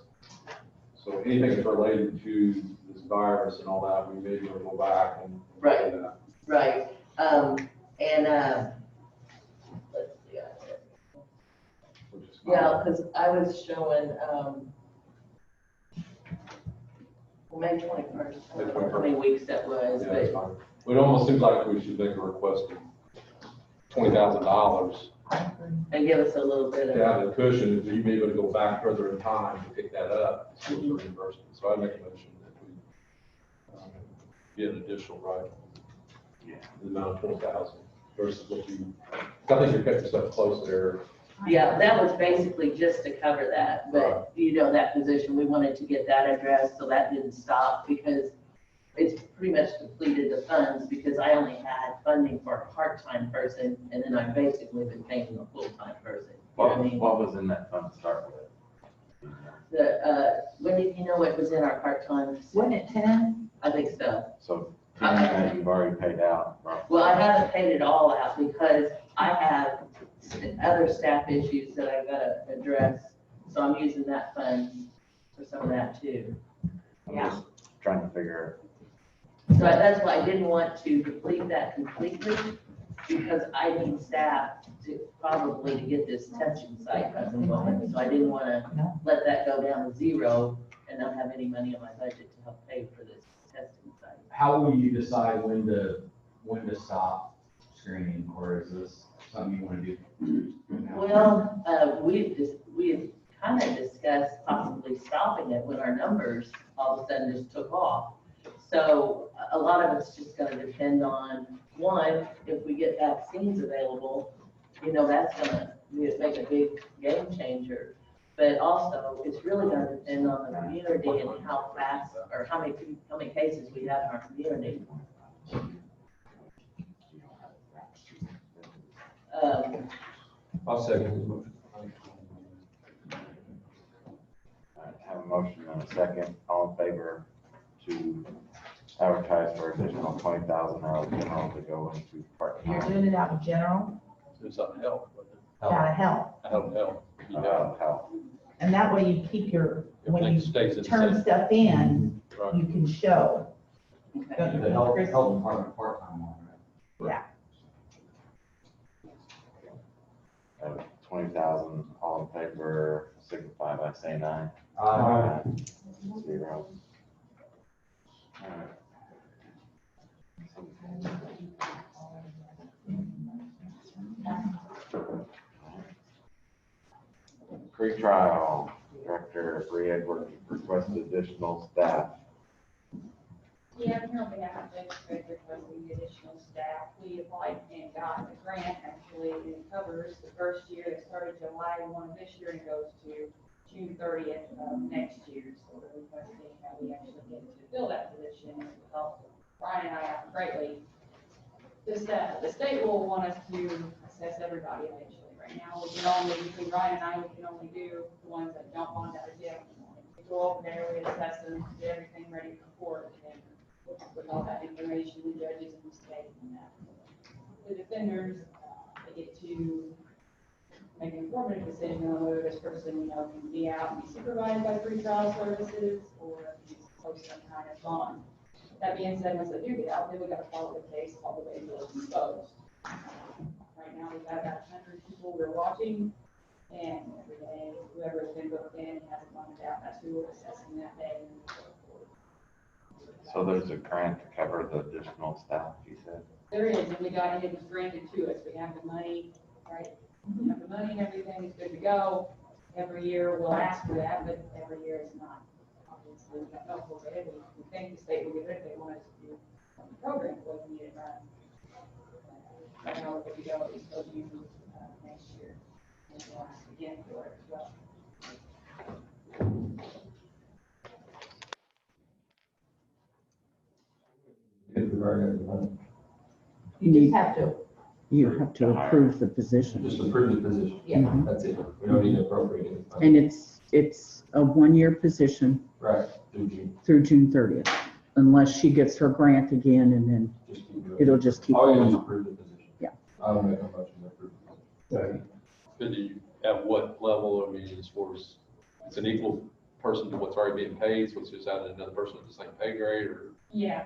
So anything that's related to this virus and all that, we may be able to go back and. Right. Do that. Right. Let's see. Yeah, because I was showing, May 21st, I don't know how many weeks that was, Yeah, that's but fine. It almost seems like we should make a request of $20,000 and give us a little bit to of, have the cushion, if you may be able to go back further in time to pick that up, for reimbursement. So I make a motion that we get an additional, right? Yeah. The amount of 20,000 versus what you, I think you're cutting yourself close there. yeah, that was basically just to cover that. But, you know, that position, we wanted to get that addressed, so that didn't stop, because it's pretty much depleted the funds, because I only had funding for a part-time person, and then I've basically been paying a full-time person. You know what I mean? What was in that fund to start with? When did you know what was in our part-time? Wasn't it 10? I think so. So 10 that you've already paid out. roughly. Well, I haven't paid it all out because I have other staff issues that I've got to address. So I'm using that fund for some of that too. I'm just trying to figure. So that's why I didn't want to deplete that completely, because I need staff to probably to get this testing site up and going. So I didn't want to let that go down to zero and not have any money in my budget to help pay for this testing site. How will you decide when to stop screening, or is this something you want to do? Well, we had kind of discussed possibly stopping it when our numbers all of a sudden just took off. So a lot of it's just going to depend on, one, if we get vaccines available, you know, that's going to make a big game changer. But also, it's really going to depend on the community and how fast or how many cases we have in our community. I'll second the motion. I have a motion and a second. All in favor to advertise for additional 20,000 out of general to go into You're part-time. doing it out of general, It's on health. out of health. Health. Health. And that way you keep your, when Everything you stays the turn same. stuff in, Right. you can show. The health department part-time one, right? Yeah. 20,000, all in favor, signify by saying aye. Aye. 0. Pre-trial, Director Bree Edwards requested additional staff. Yeah, I'm here on behalf of legislators requesting the additional staff. We applied and got a grant actually, and it covers the first year that started July 1 of this year and it goes to June 30th of next year. So we're requesting that we actually get to fill that position and it will help Brian and I out greatly. The state will want us to assess everybody eventually. Right now, we can only, between Brian and I, we can only do the ones that don't want out of jail anymore. We go over there, we assess them, get everything ready for court, and with all that information, the judges and the state and that. The defenders, they get to make an informative decision on whether this person, can be out and be supervised by pretrial services or if he's post some kind of bond. That being said, once they do get out, then we gotta follow the case all the way until it's exposed. Right now, we've got about 100 people we're watching, and every day, whoever's been booked in and hasn't bonded out, that's who we're assessing that day. So there's a grant to cover the additional staff, you said? There is, and we got it was granted to us. We have the money, right? We have the money and everything is good to go. Every year we'll ask for that, but every year it's not. Obviously, we don't know if we'll get it. We think the state will give it if they want us to do the program, but we need it run. Right now we're good to go. We still use next year. And we'll ask again for it as well. You have to approve the position. Just approve the position. Yeah. That's it. We don't need to appropriate any funds. And it's a 1-year position Right, through June. through June 30th, unless she gets her grant again and then Just keep doing it. it'll just keep All you do going is on. approve the position. Yeah. I don't make a motion to approve the position. But do you, at what level, I mean, as far as, it's an equal person to what's already being paid, so it's just adding another person at the same pay grade, or Yeah.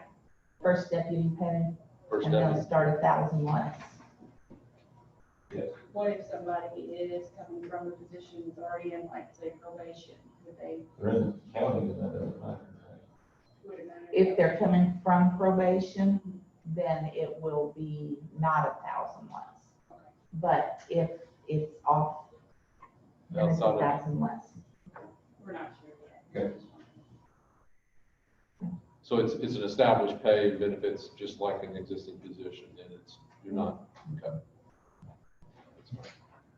First deputy pay, first and they'll deputy? start 1,000 less. What if somebody is coming from a position that's already in, like, say, probation? Would they, They're in the county, and that doesn't matter, right? would it matter? If they're coming from probation, then it will be not 1,000 less. But if it's off, then it's Outside of- 1,000 less. We're not sure yet. Okay. So it's an established pay and benefits, just like an existing position, and it's, you're not, okay.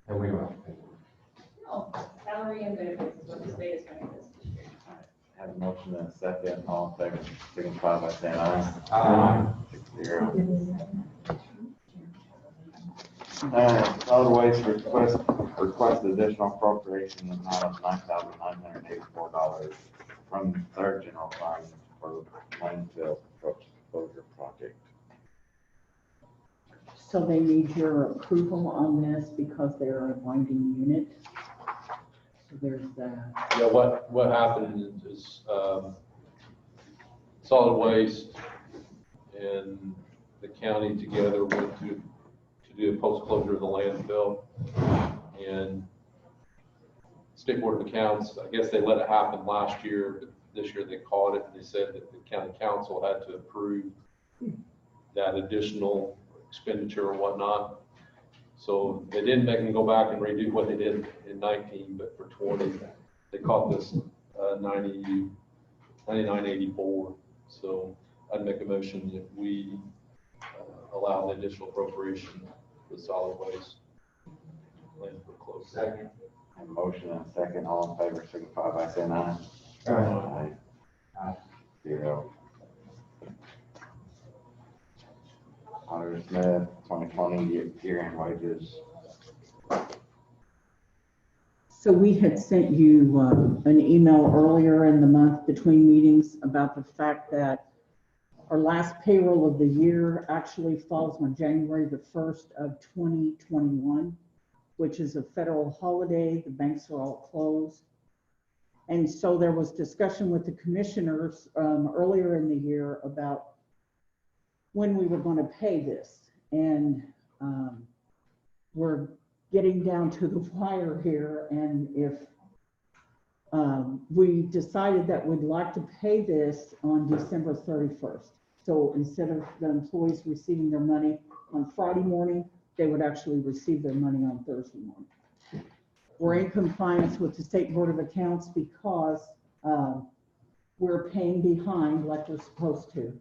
And we don't have to pay for it. No, salary and benefits is what the state is paying us this year. Have a motion and a second, all in favor, signify by saying aye. Aye. 6-0. Solid waste request additional appropriation amount of $9,984 from third general fund for landfill closure project. So they need your approval on this because they're a binding unit. So there's that. Yeah, what happened is, solid waste and the county together went to do a post-closure of the landfill. And State Board of Accounts, I guess they let it happen last year, but this year they caught it and they said that the county council had to approve that additional expenditure or whatnot. So they didn't make them go back and redo what they did in 19, but for 20, they caught this 99.84. So I'd make a motion that we allow the additional appropriation for solid waste landfill close. Second. Have a motion and a second, all in favor, signify by saying aye. Aye. Aye. 0. Auditor Smith, 2020 year-end wages. So we had sent you an email earlier in the month between meetings about the fact that our last payroll of the year actually falls on January the 1st of 2021, which is a federal holiday. The banks are all closed. And so there was discussion with the commissioners earlier in the year about when we were going to pay this. And we're getting down to the wire here. And if we decided that we'd like to pay this on December 31st. So instead of the employees receiving their money on Friday morning, they would actually receive their money on Thursday morning. We're in compliance with the State Board of Accounts because we're paying behind like we're supposed to.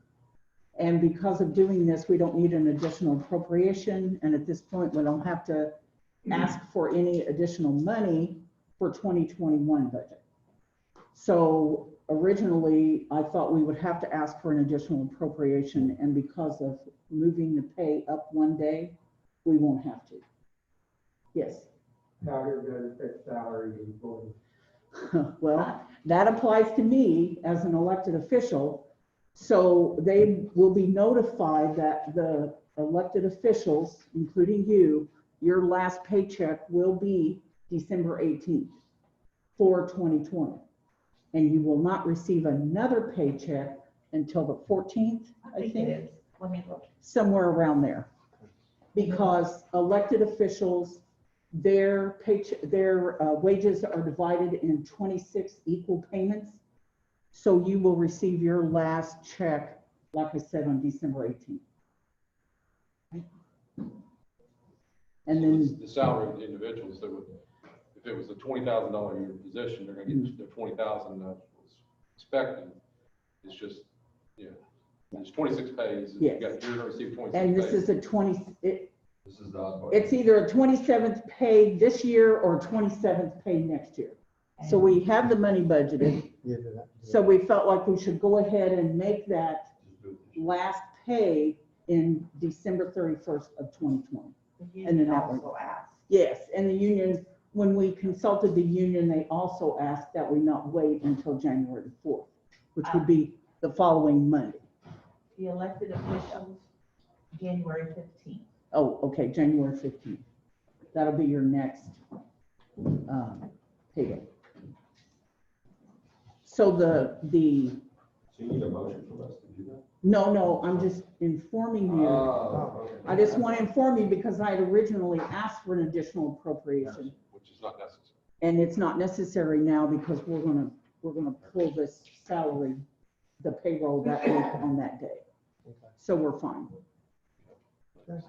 And because of doing this, we don't need an additional appropriation, and at this point, we don't have to ask for any additional money for 2021 budget. So originally, I thought we would have to ask for an additional appropriation, and because of moving the pay up one day, we won't have to. Yes. How you're gonna fix salary employees? Well, that applies to me as an elected official. So they will be notified that the elected officials, including you, your last paycheck will be December 18th for 2020. And you will not receive another paycheck until the 14th, I think. it is. Let me look. Somewhere around there. Because elected officials, their wages are divided in 26 equal payments. So you will receive your last check, like I said, on December 18th. And then The salary of the individuals, that would, if it was a $20,000 a year position, they're gonna get their 20,000 that was expected. It's just, yeah, it's 26 pays. Yes. You're gonna receive 26 and this pays. is a 20, This is the odd part. it's either a 27th pay this year or 27th pay next year. So we have the money budgeted. So we felt like we should go ahead and make that last pay in December 31st of 2020. The And then union that also asked. Yes, and the union, when we consulted the union, they also asked that we not wait until January 4th, which would be the following Monday. The elected officials, January 15th. Oh, okay, January 15th. That'll be your next payday. So So you need a motion for us to do that? no, I'm just informing you. Oh, okay. I just want to inform you because I had originally asked for an additional appropriation. Which is not necessary. And it's not necessary now because we're gonna pull this salary, the payroll that week on that day. So we're fine. All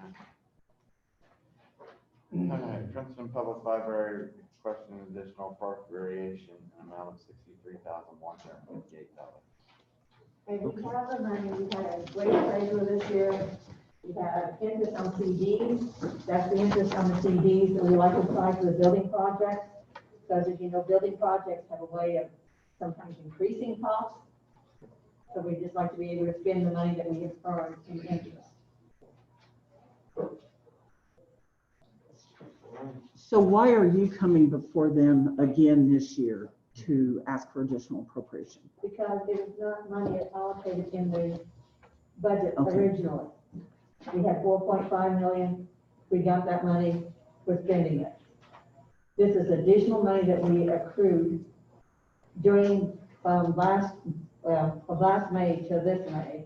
right, Princeton Public Library requesting an additional appropriation amount of $63,158. And we have the money, we had a great appraisal this year, we have interest on CDs, that's the interest on the CDs that we like to apply for the building projects. Because as you know, building projects have a way of sometimes increasing costs. So we just like to be able to spend the money that we have earned in interest. So why are you coming before them again this year to ask for additional appropriation? Because it was not money allocated in the budget Okay. originally. We had 4.5 million, we got that money, we're spending it. This is additional money that we accrued during, from last May to this May.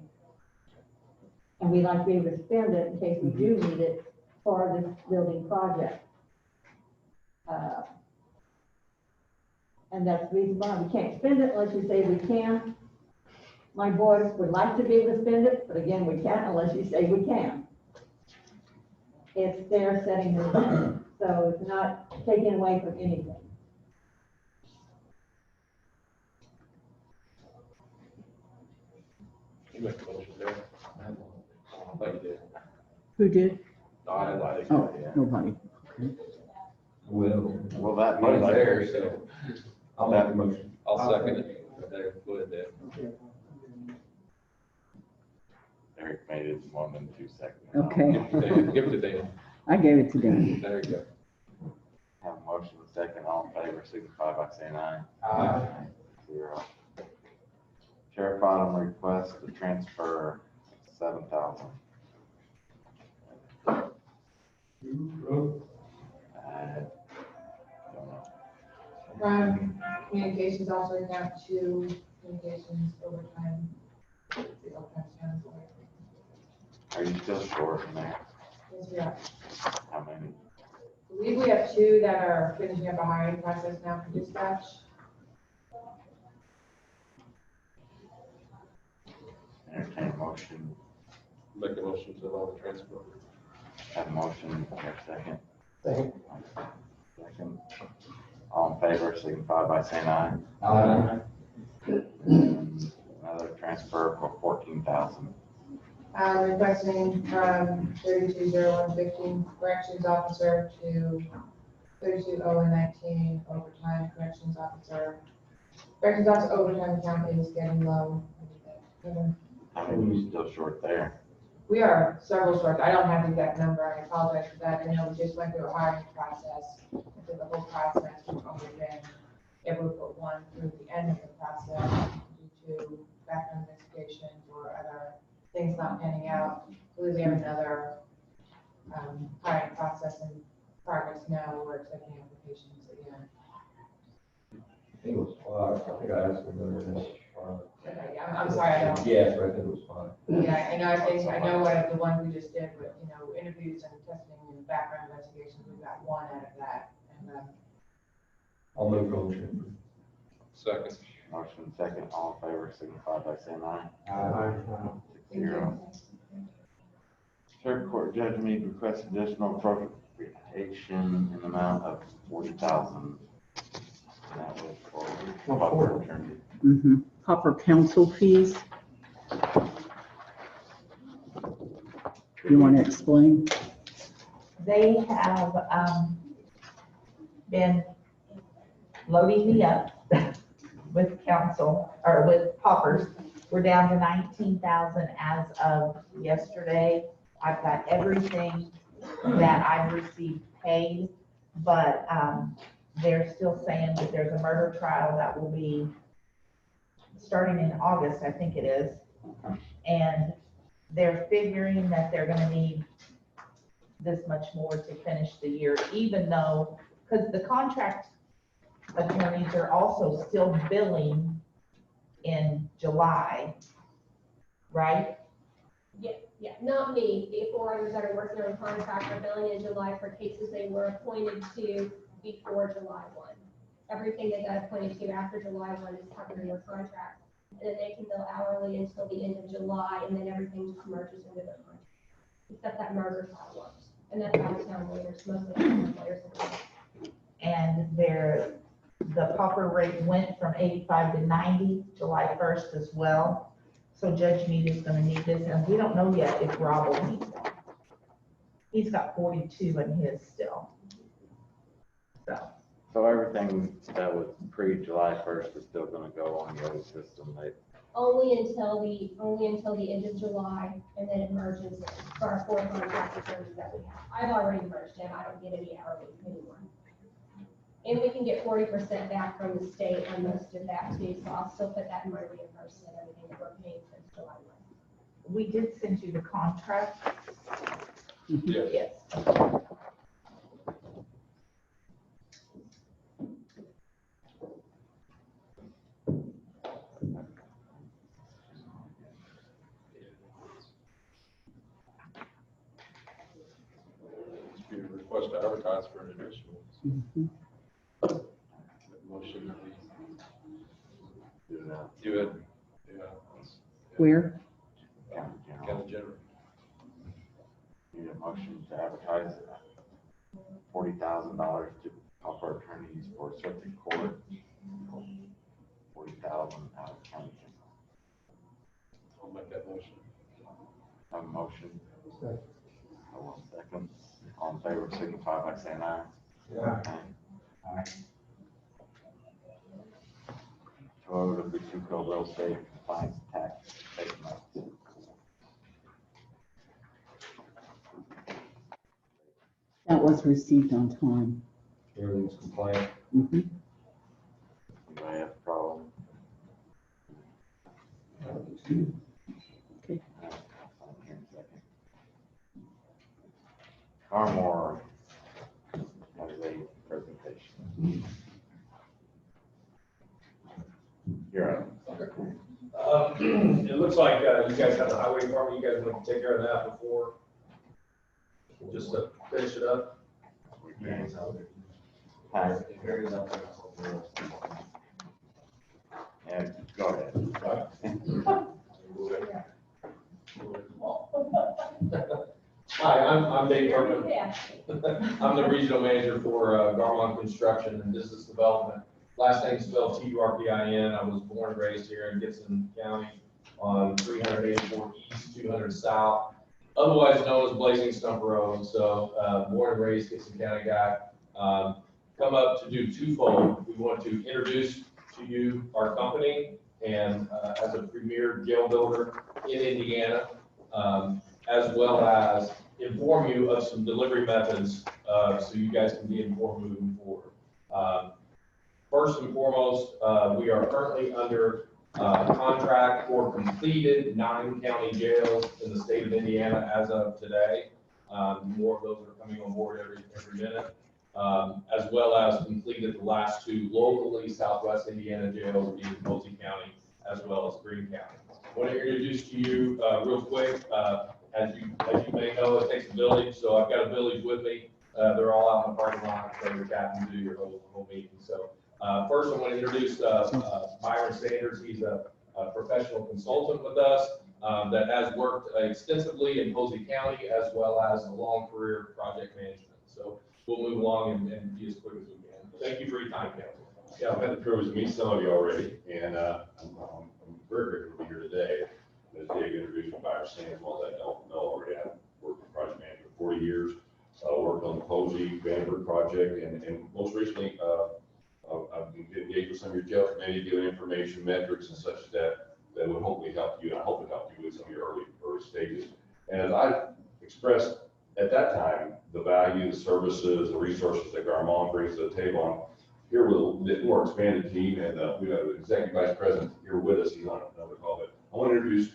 And we'd like to be able to spend it in case we do need it for this building project. And that's the reason why we can't spend it unless you say we can. My board would like to be able to spend it, but again, we can't unless you say we can. It's their setting the limit, so it's not taken away from anything. You make the motion there. I thought you did. Who did? No, I didn't. Oh, nobody. Okay. Well, that Money's means there, so I'll make the motion. I'll second it. There, go ahead, Dave. Eric made it 1 and 2 seconds. Okay, Give it to Dan. I gave it to Dan. There you go. Have a motion and second, all in favor, signify by saying aye. Aye. 0. Sheriff Autumn request to transfer 7,000. I don't know. From communications also account to communications overtime. Are you still short in there? Yes, we are. How many? I believe we have 2 that are finishing up a hiring process now for dispatch. Entertain a motion. Make a motion to allow the transfer. Have a motion, here second. Second. All in favor, signify by saying aye. Aye. Another transfer for 14,000. requesting from 320115 corrections officer to 320119 overtime corrections officer. Corrections officer overtime account is getting low. I mean, we're still short there. We are several short. I don't have the exact number. I apologize for that. I know we just went through a hiring process. Through the whole process, we've only been able to put one through the end of the process due to background investigations or other things not panning out. So we have another hiring process in progress now. We're accepting applications again. I think it was five. I think I asked them earlier this. Okay, yeah, I'm sorry, I don't. Yes, but I think it was five. Yeah, I know, I know what the one we just did, but, you know, interviews and testing and background investigations, we got one out of that. And, I'll move for motion. Second. Motion second, all in favor, signify by saying aye. Aye. 6-0. Circuit Court Judge Mead requests additional appropriation in the amount of 40,000. That was for proper attorney. Proper counsel fees. You want to explain? They have, been loading me up with counsel, or with poppers. We're down to 19,000 as of yesterday. I've got everything that I've received paid, but, they're still saying that there's a murder trial that will be starting in August, I think it is. And they're figuring that they're gonna need this much more to finish the year, even though, because the contract attorneys are also still billing in July, right? Yeah, not me. The four others that are working on contract are billing in July for cases they were appointed to before July 1. Everything they got appointed to after July 1 is covered in their contract. And then they can bill hourly until the end of July, and then everything just merges into their contract. Except that murder trial works. And that's out of town lawyers, mostly out-of-town lawyers. And the pauper rate went from 85 to 90, July 1st as well. So Judge Mead is gonna need this, and we don't know yet if Rob will need that. He's got 42 in his still. So everything that was pre-July 1st is still gonna go on the old system, right? Only until the end of July, and then it merges for our four contract attorneys that we have. I've already merged in, I don't get any hourly anymore. And we can get 40% back from the state on most of that too, so I'll still put that in my reimbursement, everything that we're paying since July 1. We did send you the contract. Yes. Request to advertise for an additional. Motion that we do it. Yeah. Where? County General. Need a motion to advertise $40,000 to offer attorneys for circuit court. 40,000 out of county general. I'll make that motion. Have a motion. One second. All in favor, signify by saying aye. Aye. Vote of the Tuco real estate compliance tax statement. That was received on time. Everything's compliant. Anybody have a problem? Okay. Carmore has a presentation. You're up. It looks like you guys have the highway department, you guys want to take care of that before, just to finish it up. Hi. Yeah, go ahead. Hi, I'm Dave Berman. I'm the regional manager for Garmont Construction and Business Development. Last name spelled T-U-R-P-I-N. I was born and raised here in Gibson County. on 384 East, 200 South, otherwise known as Blazing Stump Road. So, born and raised Gibson County guy. Come up to do twofold. We want to introduce to you our company and as a premier jail builder in Indiana, as well as inform you of some delivery methods so you guys can be informed moving forward. First and foremost, we are currently under contract for completed 9 county jails in the state of Indiana as of today. More of those are coming on board every minute. As well as completed the last 2 locally Southwest Indiana jails in Posey County, as well as Greene County. I want to introduce to you real quick, as you may know, it takes a village, so I've got a village with me. They're all out in the parking lot, so you're captain to your whole meeting. So first I want to introduce Byron Sanders. He's a professional consultant with us that has worked extensively in Posey County, as well as a long career in project management. So we'll move along and be as quick as we can. Thank you for your time, council. Yeah, I've had the privilege to meet some of you already, and I'm very grateful to be here today. As Dave introduced me, Byron Sanders, well, I don't know already. I've worked in project management for 40 years, worked on the Posey Vandenberg project, and most recently, I've been engaged with some of your jail committee, giving information, metrics, and such that would hopefully help you, and I hope it helped you with some of your early stages. And as I expressed at that time, the value, the services, the resources that Garmon brings to the table. I'm here with a bit more expanded team, and we have an executive vice president here with us. He's on another call, but I want to introduce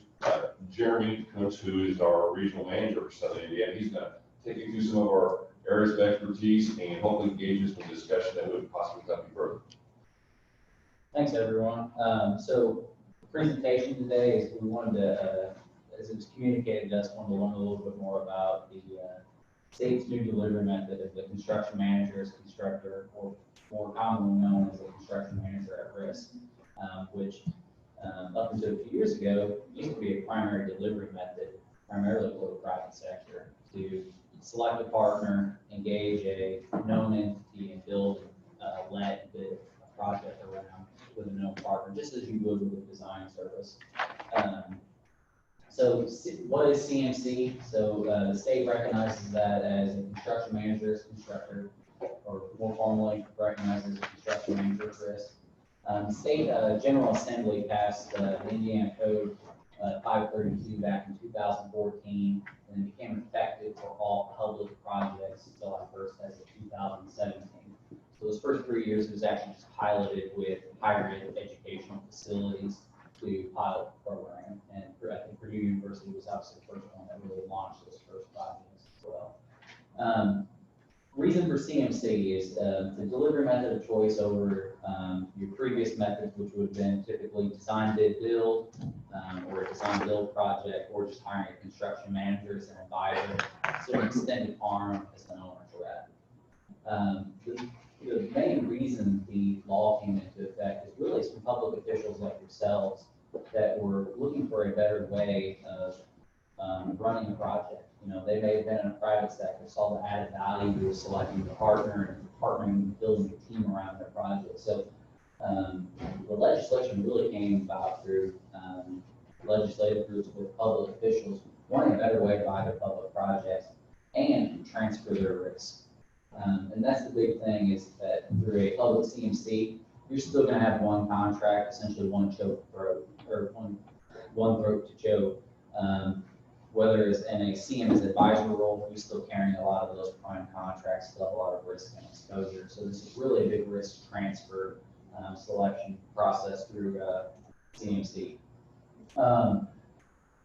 Jeremy Kuntz, who is our regional manager for Southern Indiana. He's going to take you through some of our areas of expertise and hopefully engage us in discussion that would possibly help you further. Thanks, everyone. So the presentation today is we wanted to, as it was communicated to us, wanted to learn a little bit more about the state's new delivery method of the construction manager as constructor, or more commonly known as the construction manager at risk, which up until a few years ago used to be a primary delivery method, primarily for the private sector, to select a partner, engage a known entity, and build, let bid a project around with a known partner, just as you would with a design service. So what is CMC? So the state recognizes that as a construction manager as constructor, or more formally recognized as a construction manager at risk. State General Assembly passed the Indiana Code 532 back in 2014, and it became effective for all public projects July 1st as of 2017. So those first 3 years, it was actually just piloted with higher ed educational facilities to pilot the program. And I think Purdue University was obviously the first one that really launched those first projects as well. Reason for CMC is the delivery method of choice over your previous methods, which would have been typically design bid build, or a design build project, or just hiring a construction manager as an advisor, so an extended arm as an owner's rep. The main reason the law came into effect is really some public officials like yourselves that were looking for a better way of running a project. You know, they may have been in a private sector, saw the added value of selecting the partner and partnering and building a team around their project. So the legislation really came about through legislative groups with public officials wanting a better way to buy their public projects and transfer their risk. And that's the big thing, is that through a public CMC, you're still going to have one contract, essentially one choke throat, or one throat to choke. Whether it's in a CM's advisory role, you're still carrying a lot of those prime contracts, still have a lot of risk and exposure. So this is really a big risk transfer selection process through CMC.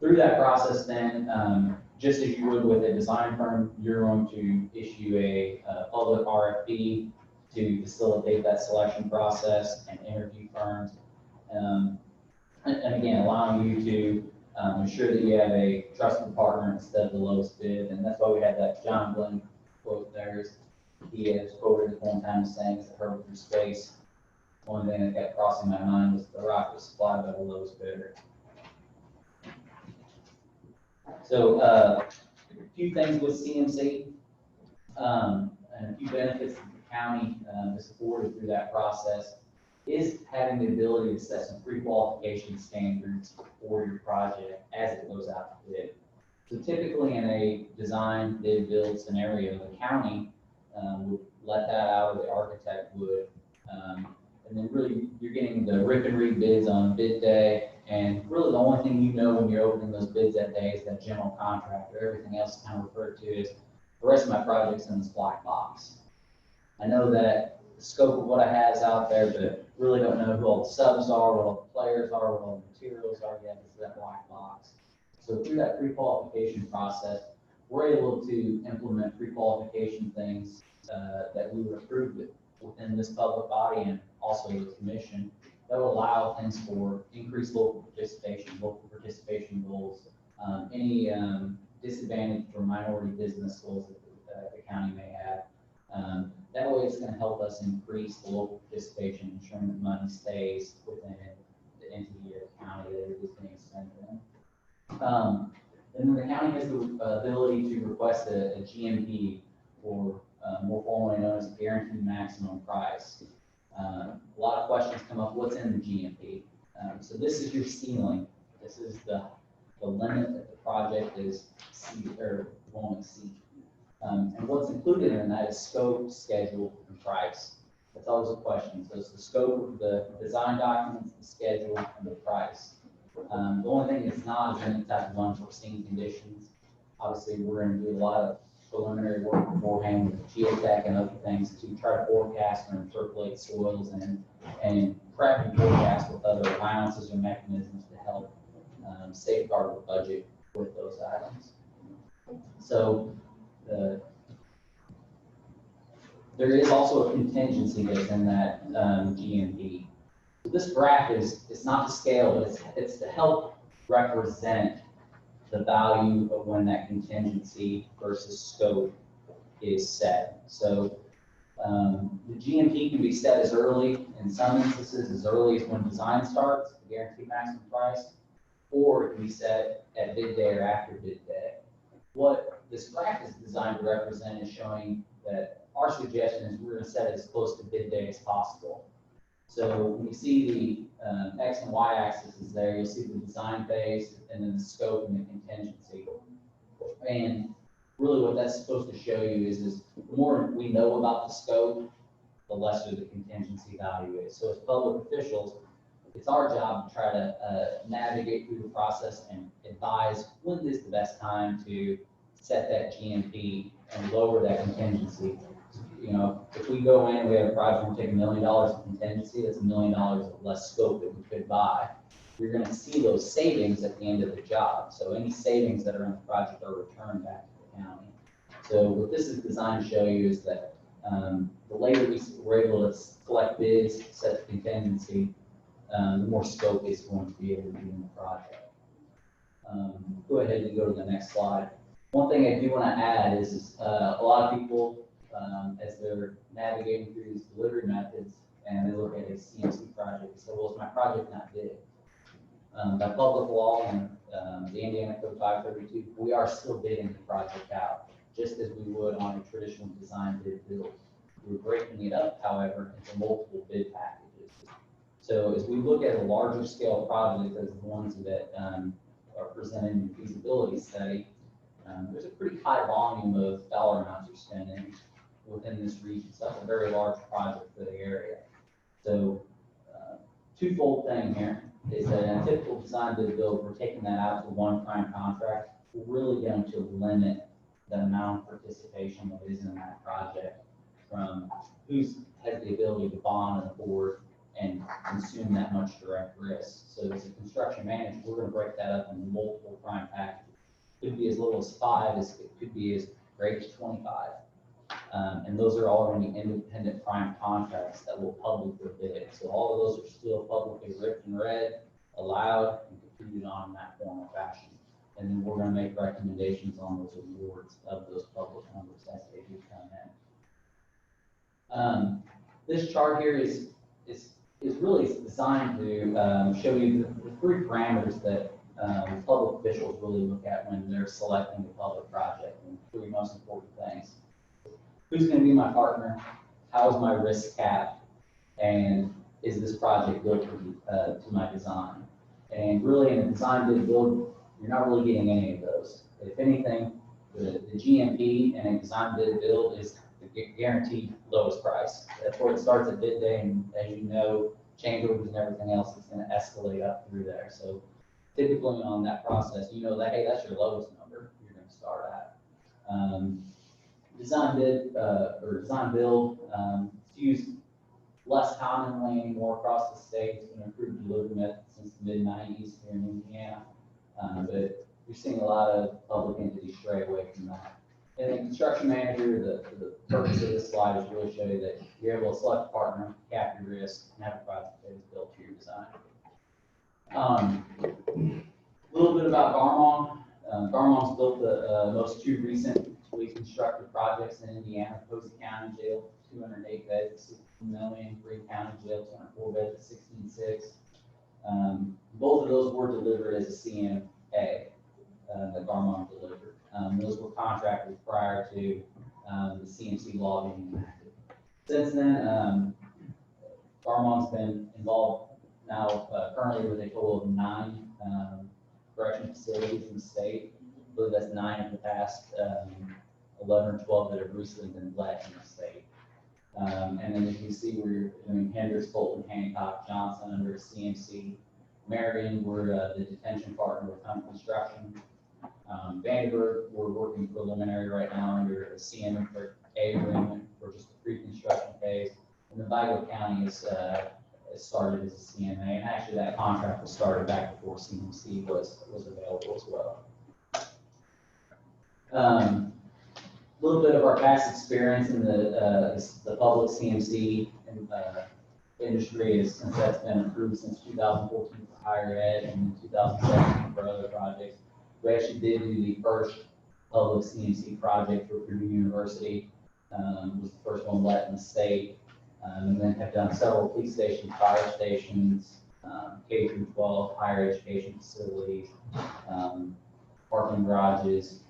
Through that process then, just as you would with a design firm, you're going to issue a public RFP to facilitate that selection process and interview firms. And again, allowing you to ensure that you have a trusted partner instead of the lowest bid. And that's why we had that John Glenn quote there. He has quoted at one time saying, as I heard through space, one thing that kept crossing my mind was the rocket was supplied by the lowest bidder. So a few things with CMC, and a few benefits that the county is afforded through that process is having the ability to set some pre-qualification standards for for your project as it goes out to bid. So typically in a design bid build scenario, the county would let that out, or the architect would. And then really, you're getting the rip and read bids on bid day. And really the only thing you know when you're opening those bids that day is that general contractor. Everything else is kind of referred to as the rest of my project's in this black box. I know that the scope of what I have is out there, but really don't know who all the subs are, what all the players are, what all the materials are yet. It's that black box. So through that pre-qualification process, we're able to implement pre-qualification things that we would approve within this public body and also the commission that will allow things for increased local participation goals, any disadvantaged or minority business goals that the county may have. That way it's going to help us increase the local participation, ensuring that money stays within the entity or the county that it is being spent in. And then the county has the ability to request a GMP, or more formally known as a guaranteed maximum price. A lot of questions come up, what's in the GMP? So this is your ceiling. This is the limit that the project is won't exceed. And what's included in that is scope, schedule, and price. That's always a question. So it's the scope of the design documents, the schedule, and the price. The only thing it's not is any type of unforeseen conditions. Obviously, we're going to do a lot of preliminary work beforehand with geotech and other things to try to forecast and interpolate soils and prep and forecast with other allowances or mechanisms to help safeguard the budget with those items. So there is also a contingency that's in that GMP. So this graph it's not to scale, but it's to help represent the value of when that contingency versus scope is set. So the GMP can be set as early, in some instances, as early as when design starts, the guaranteed maximum price, or it can be set at bid day or after bid day. What this graph is designed to represent is showing that our suggestion is we're going to set it as close to bid day as possible. So when you see the X and Y axis is there, you'll see the design phase and then the scope and the contingency. And really what that's supposed to show you is the more we know about the scope, the lesser the contingency value is. So as public officials, it's our job to try to navigate through the process and advise when is the best time to set that GMP and lower that contingency. You know, if we go in, we have a project, we take $1 million of contingency, that's $1 million of less scope that we could buy. You're going to see those savings at the end of the job. So any savings that are in the project are returned back to the county. So what this is designed to show you is that the later we're able to collect bids, set the contingency, the more scope is going to be able to be in the project. Go ahead and go to the next slide. One thing I do want to add is a lot of people, as they're navigating through these delivery methods and they look at a CMC project, they say, well, is my project not bid? By public law and the Indiana Code 532, we are still bidding the project out, just as we would on a traditional design bid build. We're breaking it up, however, into multiple bid packages. So as we look at a larger scale project as the ones that are presented in the feasibility study, there's a pretty high volume of dollar amounts you're spending within this region. So that's a very large project for the area. So twofold thing here is that in a typical design bid build, we're taking that out to one prime contract. We're really going to limit the amount of participation that is in that project from who has the ability to bond and afford and consume that much direct risk. So as a construction manager, we're going to break that up into multiple prime packages. It could be as little as 5, it could be as great as 25. And those are all going to be independent prime contracts that will publicly bid. So all of those are still publicly ripped and read, allowed, and computed on in that form or fashion. And then we're going to make recommendations on those awards of those public numbers as they do come in. This chart here is really designed to show you the 3 parameters that public officials really look at when they're selecting a public project, and 3 most important things. Who's going to be my partner? How is my risk cap? And is this project built to my design? And really in a design bid build, you're not really getting any of those. If anything, the GMP and a design bid build is the guaranteed lowest price. That's where it starts at bid day, and as you know, change orders and everything else is gonna escalate up through there. So typically on that process, you know that, hey, that's your lowest number you're gonna start at. Design bid, or design build, it's used less commonly anymore across the state. It's been an improved delivery method since the mid-90s here in Indiana. But you're seeing a lot of public entities stray away from that. And then construction manager, the purpose of this slide is really show you that you're able to select a partner, cap your risk, and have a project that is built to your design. A little bit about Garmong. Garmong's built the most two recently constructed projects in Indiana: Posey County Jail, 208 beds, 16 million; Greene County Jail, 204 beds, 16.6. Both of those were delivered as a CMA that Garmong delivered. Those were contracted prior to the CMC law being enacted. Since then, Garmong's been involved now currently with a total of 9 correction facilities in the state. I believe that's 9 of the past 11 or 12 that have recently been let in the state. And then as you see, we're doing Hendricks, Fulton, Hancock, Johnson under CMC. Marion, we're the detention partner with Hunt Construction. Vandenberg, we're working preliminary right now under a CMA agreement for just the pre-construction phase. And the Vigo County is started as a CMA, and actually that contract was started back before CMC was available as well. A little bit of our past experience in the public CMC industry is, since that's been approved since 2014 for higher ed and 2017 for other projects. We actually did do the first public CMC project for Purdue University. Was the first one let in the state. And then have done several police stations, fire stations, K through 12 higher education facilities, parking garages,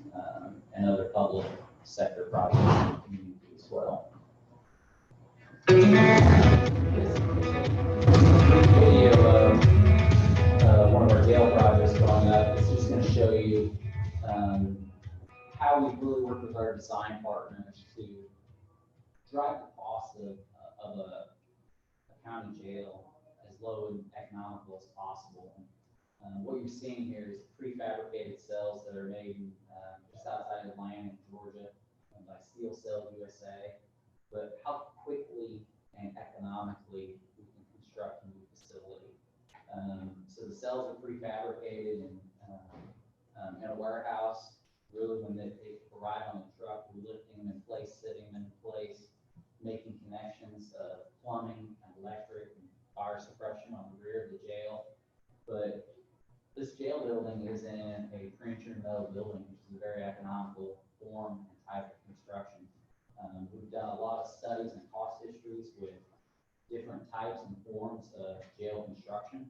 and other public sector projects in the community as well. Video of one of our jail projects going up. It's just going to show you how we really work with our design partners to drive the cost of a county jail as low and economical as possible. What you're seeing here is prefabricated cells that are made just outside of Atlanta, Georgia, by Steel Cells USA. But how quickly and economically we can construct a new facility. So the cells are prefabricated in a warehouse. Really, when they arrive on the truck, we're lifting them in place, sitting them in place, making connections, plumbing, and electric, and fire suppression on the rear of the jail. But this jail building is in a pre-engineered metal building, which is a very economical form and type of construction. We've done a lot of studies and cost histories with different types and forms of jail construction.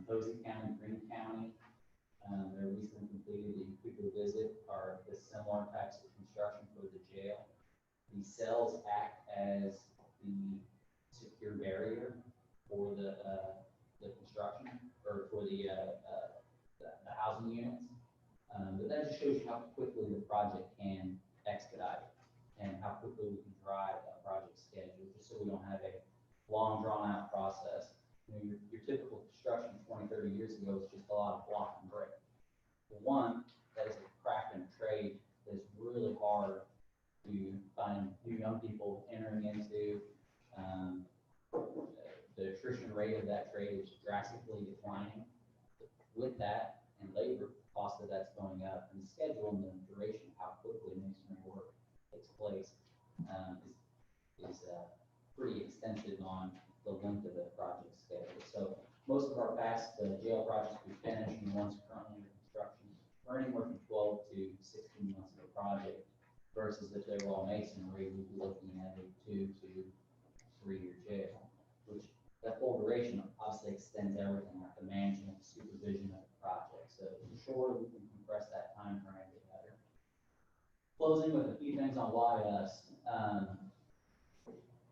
Posey County, Greene County, they recently completed the Cooper visit, are the similar types of construction for the jail. The cells act as the secure barrier for the construction, or for the housing units. But that just shows you how quickly the project can expedite and how quickly we can drive a project schedule, just so we don't have a long, drawn-out process. You know, your typical construction 20, 30 years ago was just a lot of block and brick. For one, that is a craft and trade that is really hard to find new young people entering into. The attrition rate of that trade is drastically declining. With that, and labor cost of that's going up, and the schedule and the duration of how quickly masonry work takes place is pretty extensive on the length of the project schedule. So most of our past jail projects we finished, and the ones currently in construction, are anywhere from 12 to 16 months of a project, versus if they were all masonry, we'd be looking at a 2 to 3 year jail, which that full duration obviously extends everything, like the management, supervision of the project. So the shorter we can compress that time frame, the better. Closing with a few things on why us.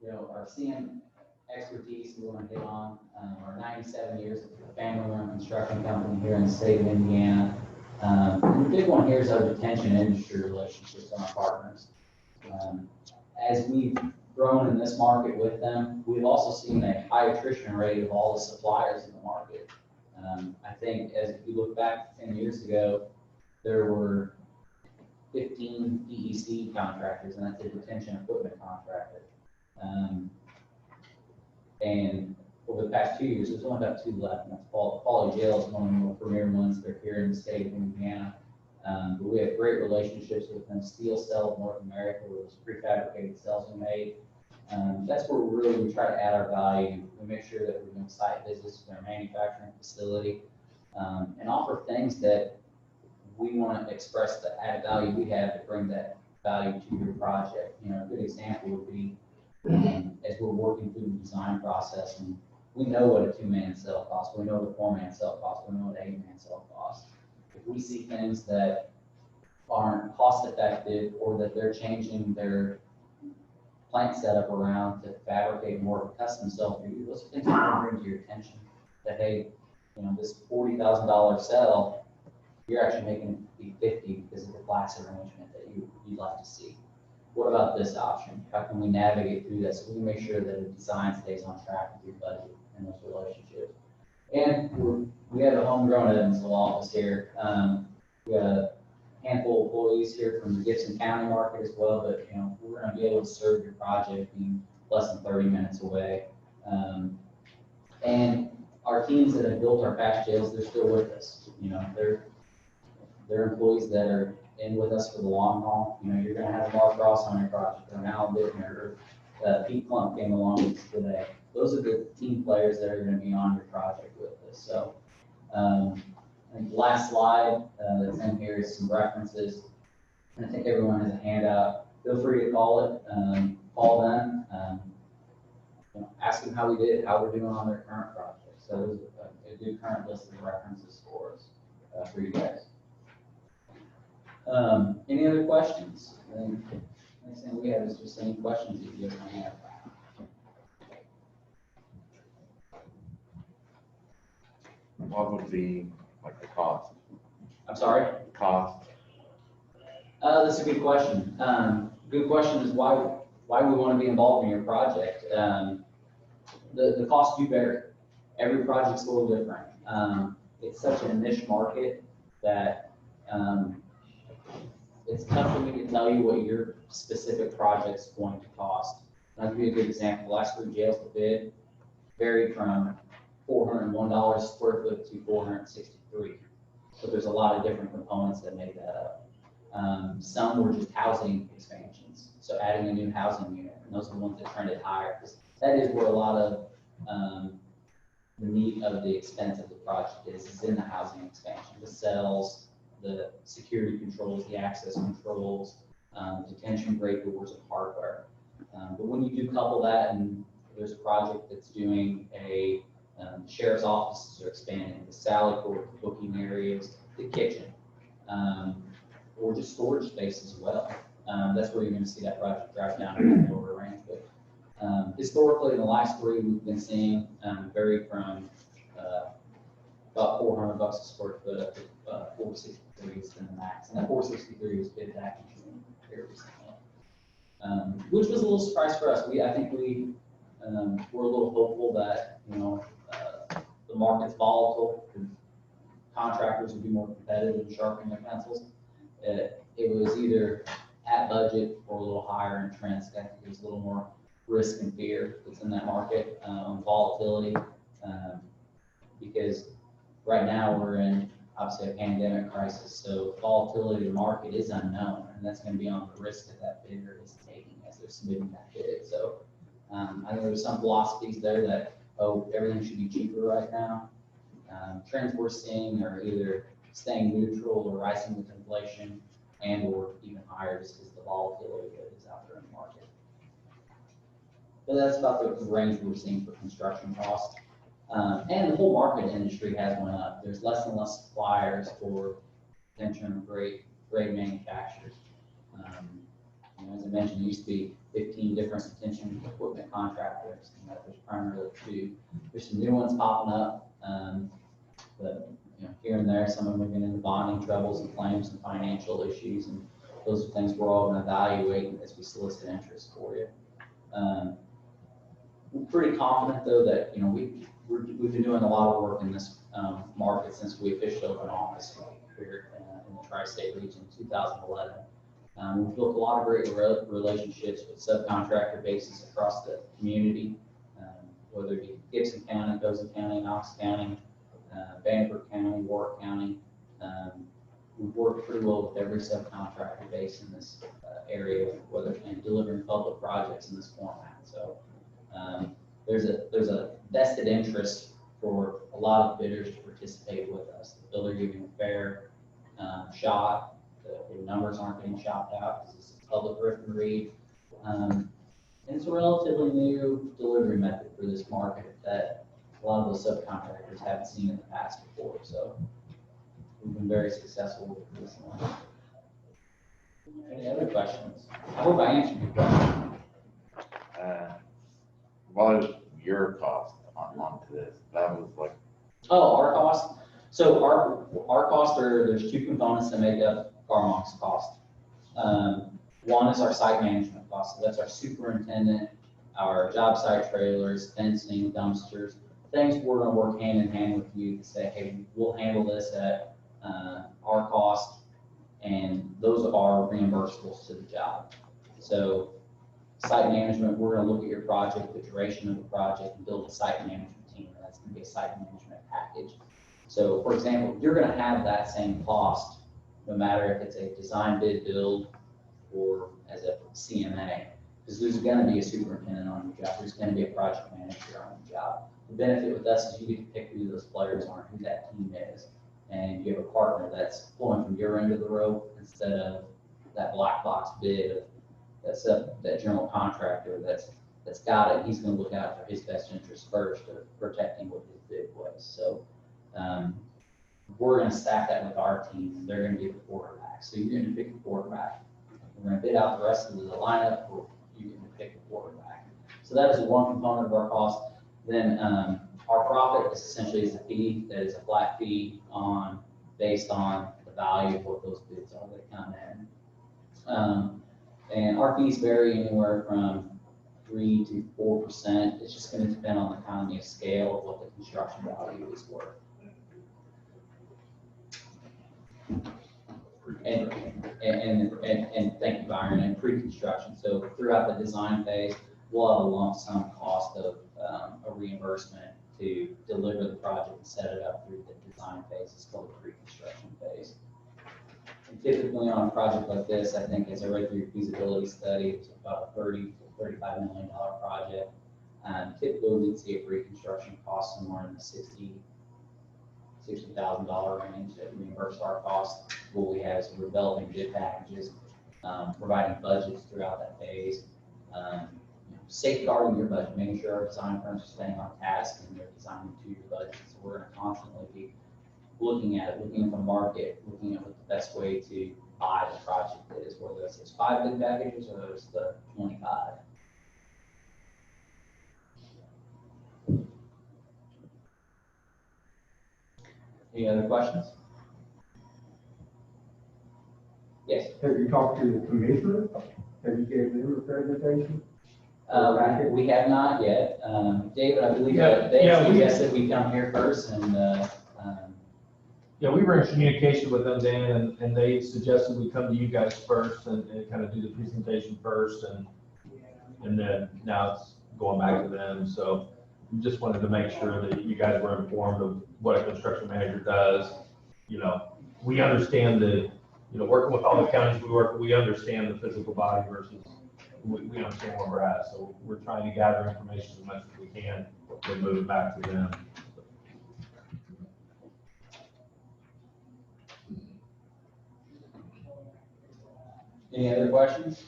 You know, our CMA expertise we want to hit on, our 97 years of a family-run construction company here in the state of Indiana. And the big one here is our detention industry relationships and our partners. As we've grown in this market with them, we've also seen a high attrition rate of all the suppliers in the market. I think as if you look back 10 years ago, there were 15 DEC contractors, and that's a detention equipment contractor. And over the past 2 years, there's only about 2 left, and that's Poly Jail is one of the more premier ones. They're here in the state of Indiana. But we have great relationships with them. Steel Cell of North America, where those prefabricated cells are made. That's where we try to add our value. We make sure that we're doing site visits to their manufacturing facility, and offer things that we want to express the added value we have to bring that value to your project. You know, a good example would be as we're working through the design process, and we know what a 2-man cell costs, we know what a 4-man cell costs, we know what an 8-man cell costs. If we see things that aren't cost effective, or that they're changing their plant setup around to fabricate more of a custom cell for you, those are things that will bring to your attention. That, hey, you know, this $40,000 cell, you're actually making it be 50 because of the class arrangement that you'd like to see. What about this option? How can we navigate through that so we can make sure that the design stays on track with your budget and those relationships? And we have a homegrown Evansville office here. We got a handful of employees here from the Gibson County market as well, but you know, we're going to be able to serve your project being less than 30 minutes away. And our teams that have built our fast jails, they're still with us. You know, they're employees that are in with us for the long haul. You know, you're going to have Mark Ross on your project, or Alan Bittner, or Pete Klump came along with us today. Those are the team players that are going to be on your project with us. So, I think the last slide that's in here is some references. And I think everyone has a handout. Feel free to call call them, you know, ask them how we did, how we're doing on their current project. So there's a good current list of references for us, for you guys. Any other questions? Next thing we have is just any questions that you guys may have. What would be like the cost? I'm sorry? Cost. That's a good question. Good question is why we want to be involved in your project. The cost do vary. Every project's a little different. It's such a niche market that it's tough for me to tell you what your specific project's going to cost. I'll give you a good example. The last 3 jails to bid varied from $401 a square foot to $463. So there's a lot of different components that make that up. Some were just housing expansions, so adding a new housing unit, and those are the ones that trended higher, because that is where a lot of the meat of the expense of the project is in the housing expansion, the cells, the security controls, the access controls, detention grade doors and hardware. But when you do couple that, and there's a project that's doing a sheriff's offices are expanding, the sally port, booking areas, the kitchen, or just storage space as well. That's where you're going to see that project drive down in the lower range. But historically, in the last 3, we've been seeing vary from about $400 a square foot up to 463 is the max, and that 463 was bid back in June here recently, which was a little surprise for us. I think we were a little hopeful that, you know, the market's volatile, contractors would be more competitive and sharpen their pencils. It was either at budget or a little higher in trends. I think there's a little more risk and fear that's in that market, volatility, because right now we're in obviously a pandemic crisis, so volatility of the market is unknown, and that's going to be on the risk that bidder is taking as they're submitting that bid. So I think there's some philosophies there that, oh, everything should be cheaper right now. Trends we're seeing are either staying neutral or rising with inflation, and or even higher just because of the volatility that is out there in the market. But that's about the range we're seeing for construction costs. And the whole market industry has went up. There's less and less suppliers for detention grade manufacturers. You know, as I mentioned, there used to be 15 different detention equipment contractors, and there's primarily 2. There's some new ones popping up, but, you know, here and there, some of them are getting into bonding troubles and claims and financial issues, and those are things we're all gonna evaluate as we solicit interest for you. We're pretty confident, though, that, you know, we've been doing a lot of work in this market since we officially opened office here in the tri-state region in 2011. We've built a lot of great relationships with subcontractor bases across the community, whether it be Gibson County, Gibson County, Knox County, Vanderbilt County, Warwick County. We've worked pretty well with every subcontractor base in this area, whether in delivering public projects in this format. So there's a vested interest for a lot of bidders to participate with us. The builder giving a fair shot. The numbers aren't getting shopped out because it's a public rip and read. And it's a relatively new delivery method for this market that a lot of those subcontractors haven't seen in the past before. So we've been very successful with this one. Any other questions? I hope I answered your question. What is your cost onto this? That was like. Oh, our cost. So our costs there's 2 components that make up Carmont's cost. One is our site management cost. So that's our superintendent, our job site trailers, fencing, dumpsters, things we're going to work hand in hand with you to say, hey, we'll handle this at our cost, and those are reimbursables to the job. So site management, we're going to look at your project, the duration of the project, and build a site management team. And that's going to be a site management package. So for example, you're going to have that same cost no matter if it's a design bid build or as a CMA, because there's going to be a superintendent on your job. There's going to be a project manager on your job. The benefit with us is you get to pick who those players are and who that team is. And you have a partner that's pulling from your end of the rope instead of that black box bid of that general contractor that's got it. He's going to look out for his best interest first of protecting what his bid was. So we're going to stack that with our team, and they're going to be the quarterback. So you're going to pick the quarterback. We're going to bid out the rest of the lineup, or you can pick the quarterback. So that is one component of our cost. Then our profit is essentially a fee that is a flat fee based on the value of what those bids are that come in. And our fees vary anywhere from 3 to 4%. It's just going to depend on the economy of scale of what the construction value is worth. And thank you, Byron, and pre-construction. So throughout the design phase, we'll have a lump sum cost of a reimbursement to deliver the project and set it up through the design phase. It's called the pre-construction phase. And typically on a project like this, I think as I read through your feasibility study, it's about a $30 to $35 million project. Typically we'd see a pre-construction cost somewhere in the $60,000 range that reimburse our costs. What we have is we're developing bid packages, providing budgets throughout that phase, safeguarding your budget, making sure our design firms are staying on task and they're designing to your budget. So we're going to constantly be looking at the market, looking at what the best way to buy the project is, whether it's 5 bid packages or it's the 25. Any other questions? Yes. Have you talked to the commissioner? Have you given them a presentation? We have not yet. David, I believe Yeah, they suggested we come here first and, yeah, we were in communication with them, Dan, and they suggested we come to you guys first and kind of do the presentation first, and then now it's going back to them. So we just wanted to make sure that you guys were informed of what a construction manager does. You know, we understand working with all the counties we work with, we understand the physical body versus we understand where we're at. So we're trying to gather information as much as we can and move it back to them. any other questions?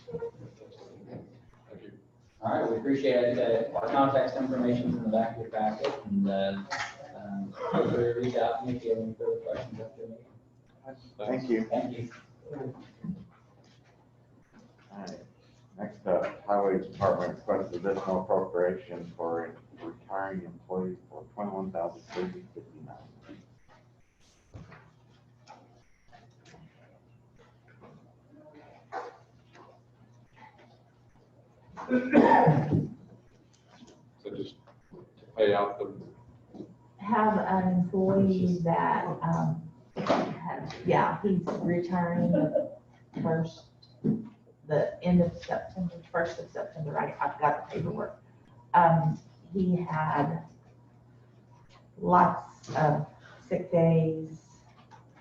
All right, we appreciate it. Our contact information is in the back of your packet, and feel free to reach out to me if you have any further questions after the meeting. Thank you. Thank you. All right. Next up, Highway Department requests additional appropriation for a retiring employee for $21,359. So just to pay out the, Have an employee that, he's retiring the end of September, 1st of September, I've got the paperwork. He had lots of sick days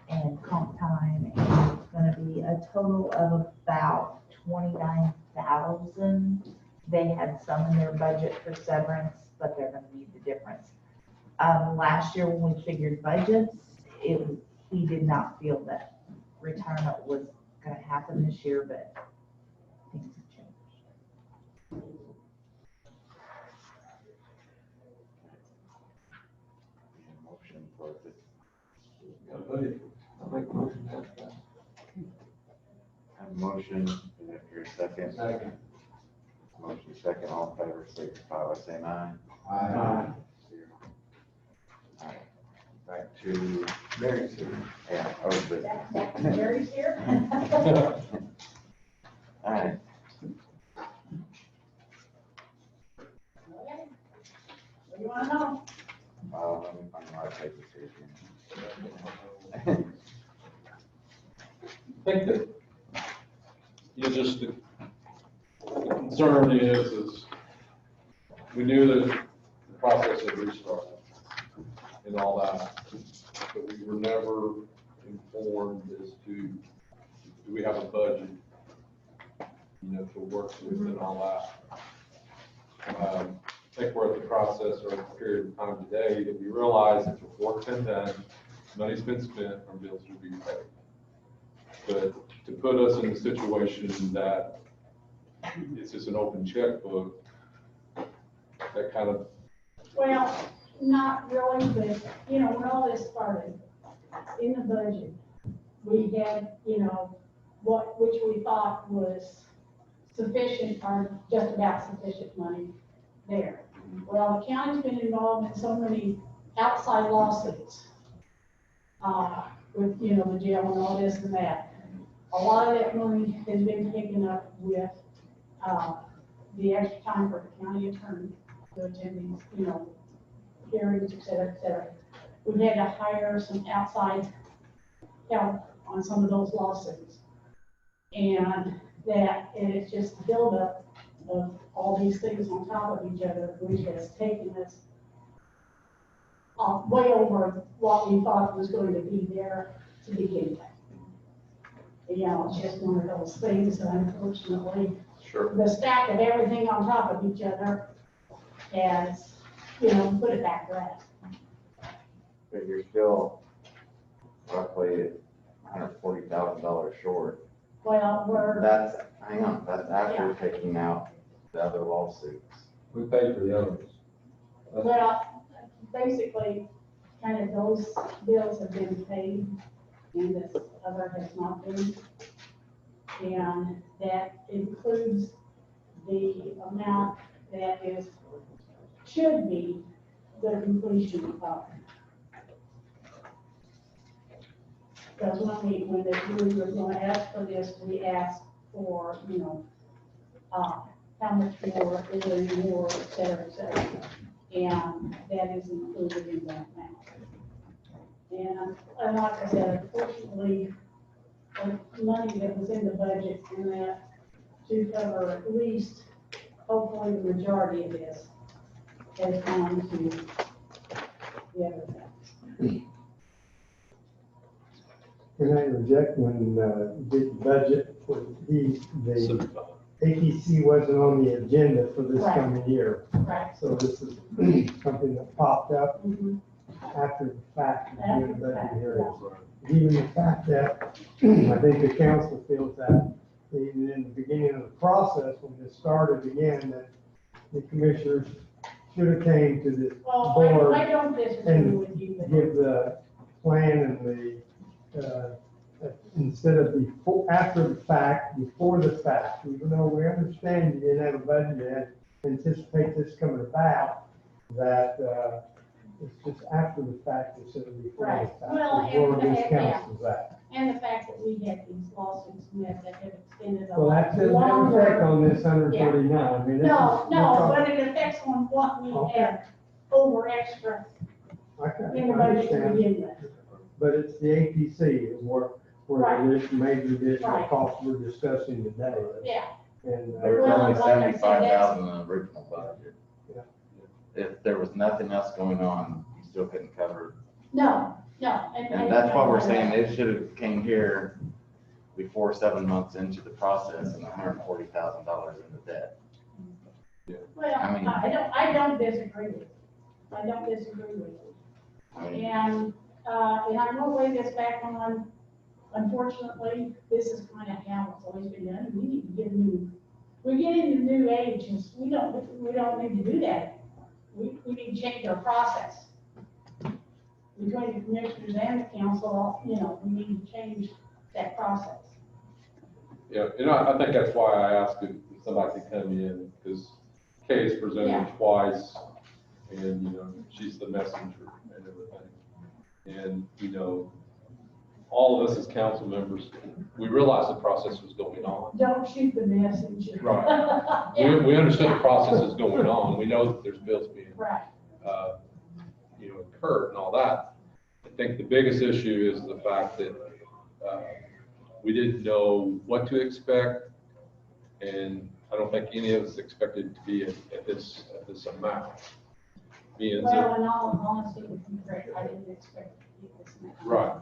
and comp time, and it's gonna be a total of about 29,000. They had some in their budget for severance, but they're gonna need the difference. Last year when we figured budgets, he did not feel that retirement was gonna happen this year, but things have changed. Motion for this. I'll make a motion to that. Have a motion, is there your second? Second. Motion second, all in favor, signify by saying aye. Aye. Alright, back to, Mary's here. yeah, old business. Mary's here? Alright, What do you wanna know? let me find my papers here again. I think that, just the concern is we knew that the process had restarted and all that, but we were never informed as to, do we have a budget, to work with and all that. I think we're at the process or at the period of time today that we realize that if work's been done, money's been spent, our bills will be paid. But to put us in the situation that it's just an open checkbook, that kind of. Well, not really, but, when all this started, in the budget, we had, which we thought was sufficient, or just about sufficient money there. Well, the county's been involved in so many outside lawsuits, with, the jail and all this and that. A lot of that money has been taken up with, the extra time for the county attorney to attend these, hearings, et cetera. We've had to hire some outside help on some of those lawsuits. And it's just the buildup of all these things on top of each other, which has taken us way over what we thought was going to be there to begin with. It's just one of those things that unfortunately, Sure. the stack of everything on top of each other has, put it back to that. But you're still roughly $140,000 short. Well, Hang on, that's after taking out the other lawsuits. We paid for the others. well, basically, kind of those bills have been paid and this other has not been. And that includes the amount that should be the completion of. Because when we were going to ask for this, we asked for, how much more, is there any more, et cetera, et cetera. And that is included in that amount. And like I said, unfortunately, the money that was in the budget and that to cover at least, hopefully, the majority of this has gone to the other things. Can I interject when the budget for the APC wasn't on the agenda for this Right. coming year? Right. So this is something that popped up Mhm. after the fact of doing the budget After the hearings. Even the fact that I think the council feels that even in the beginning of the process, when this started again, that the commissioners should have came to this Well, board I don't disagree and with you, but give the plan and the instead of before, after the fact, before the fact, even though we understand you didn't have a budget yet, anticipate this coming about, that, it's just after the fact instead of before the Right. fact. Well, is where and- this and- council's at. And the fact that we had these lawsuits that have extended a Well, lot that doesn't have effect longer. on this 149, I mean, this is. No, we're no, talking- but it affects on what we Okay. have over extra I in the budget to understand. begin with. But it's the APC is where the major additional Right. costs we're discussing today. Yeah. And, There was Well, only like I said, 75,000 in the original budget. Yeah. If there was nothing else going on, you still couldn't cover. No. And that's what we're saying, it should have came here before 7 months into the process and $140,000 in the debt. Well, I mean- I don't disagree with you. I don't disagree with you. I mean, And I'm gonna lay this back on, unfortunately, this is kind of how it's always been done. We need to get we're getting to new age, and we don't need to do that anymore. We need to change our process. Between the commissioners and the council, we need to change that process. Yeah, I think that's why I asked if somebody could come in, because Kay is Yeah. presented twice, and, she's the messenger and everything. And, all of us as council members, we realized the process was going on. Don't shoot the messenger. Right. Yeah. We understand the process is going on, we know that there's bills being, Right. incurred and all that. I think the biggest issue is the fact that, we didn't know what to expect, and I don't think any of us expected to be at this amount. Being Well, zero. in all honesty, with you, Rick, I didn't expect to get this much. Right.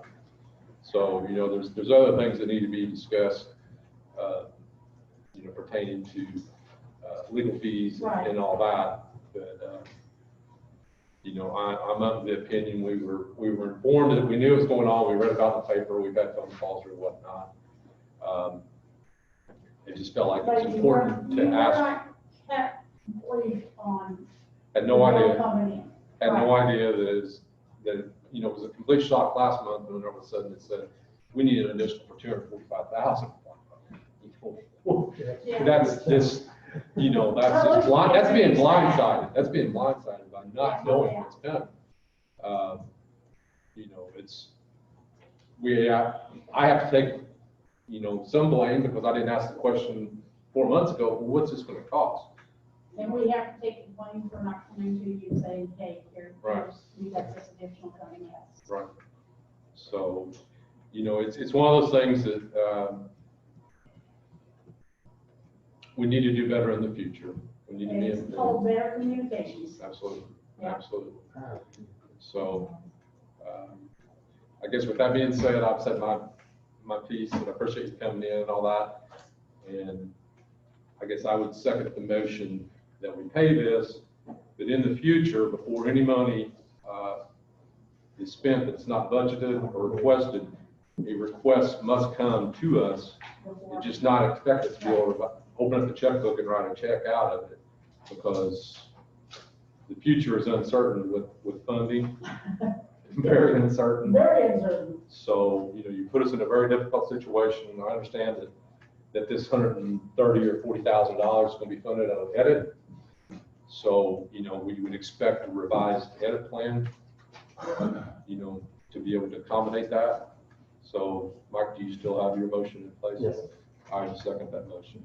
So, there's other things that need to be discussed, pertaining to, legal fees Right. and all that. But, I'm of the opinion, we were informed that we knew it was going on, we read about it in the paper, we've had phone calls or whatnot. It just felt like But it's you important to were ask, not kept briefed on. had no the bill idea. coming in. Had no Right. idea that it was a complete shock last month, and then all of a sudden it said, we need an additional for 245,000. Yeah. That's just, that's just blind, that's being blindsided, that's being blindsided by not knowing what's coming. I have to take, some blame because I didn't ask the question 4 months ago, well, what's this gonna cost? And we have to take the blame for not coming to you and saying, hey, Right. we got this additional coming in. Right. So, it's one of those things that, we need to do better in the future. We need to And be it's called better communications. Absolutely, Yeah. absolutely. So, I guess with that being said, I've said my piece, and I appreciate you coming in and all that. And I guess I would second the motion that we pay this, but in the future, before any money, is spent that's not budgeted or requested, a request must come to us. And just not expect us to be able to open up the checkbook and write a check out of it, because the future is uncertain with funding, very uncertain. Very uncertain. So, you put us in a very difficult situation. I understand that this $130,000 or $40,000 is going to be funded out of edit. So, we would expect a revised edit plan, to be able to accommodate that. So, Mike, do you still have your motion in place? Yes. I would second that motion.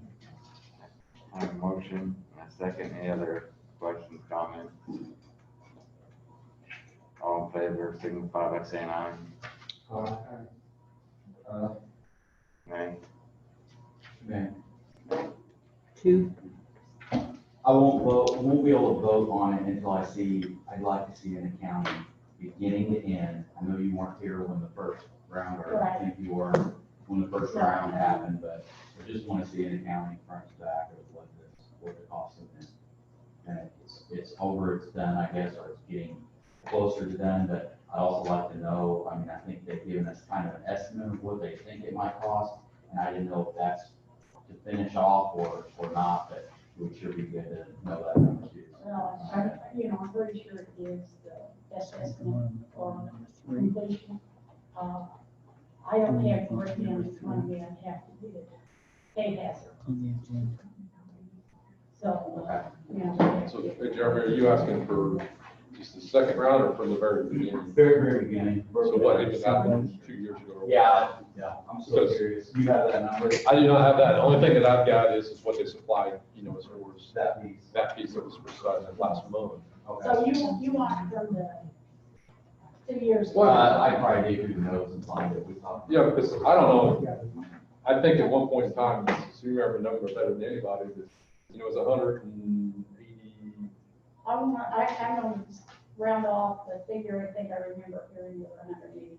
I have a motion, and a second, any other questions, comments? All in favor, signify by saying aye. Nay. Okay. 2, I won't be able to vote on it until I'd like to see an accounting beginning to end. I know you weren't here when the first round, or I think you were when the first round happened, but I just want to see an accounting front to back of what the cost of this. And it's over, it's done, I guess, or it's getting closer to done, but I'd also like to know, I think they've given us kind of an estimate of what they think it might cost, and I didn't know if that's to finish off or not, but we should be good to know that number too. Well, I'm pretty sure it is the best estimate for completion. I don't have for him, it's one of the, I have to do it. They has it. So, yeah. So, hey, Jeremy, are you asking for just the second round or from the very beginning? Very beginning. So what did happen 2 years ago? Yeah, I'm so curious. You have that number? I do not have that. The only thing that I've got is what they supplied, as far as That piece. that piece that was presented last month. Okay. So you want from the 2 years? Well, I probably dig through the notes and find it. We talked. Yeah, because I don't know, I think at one point in time, so you remember number better than anybody, that, it was 180. I'm gonna round off the figure, I think I remember hearing you were 180.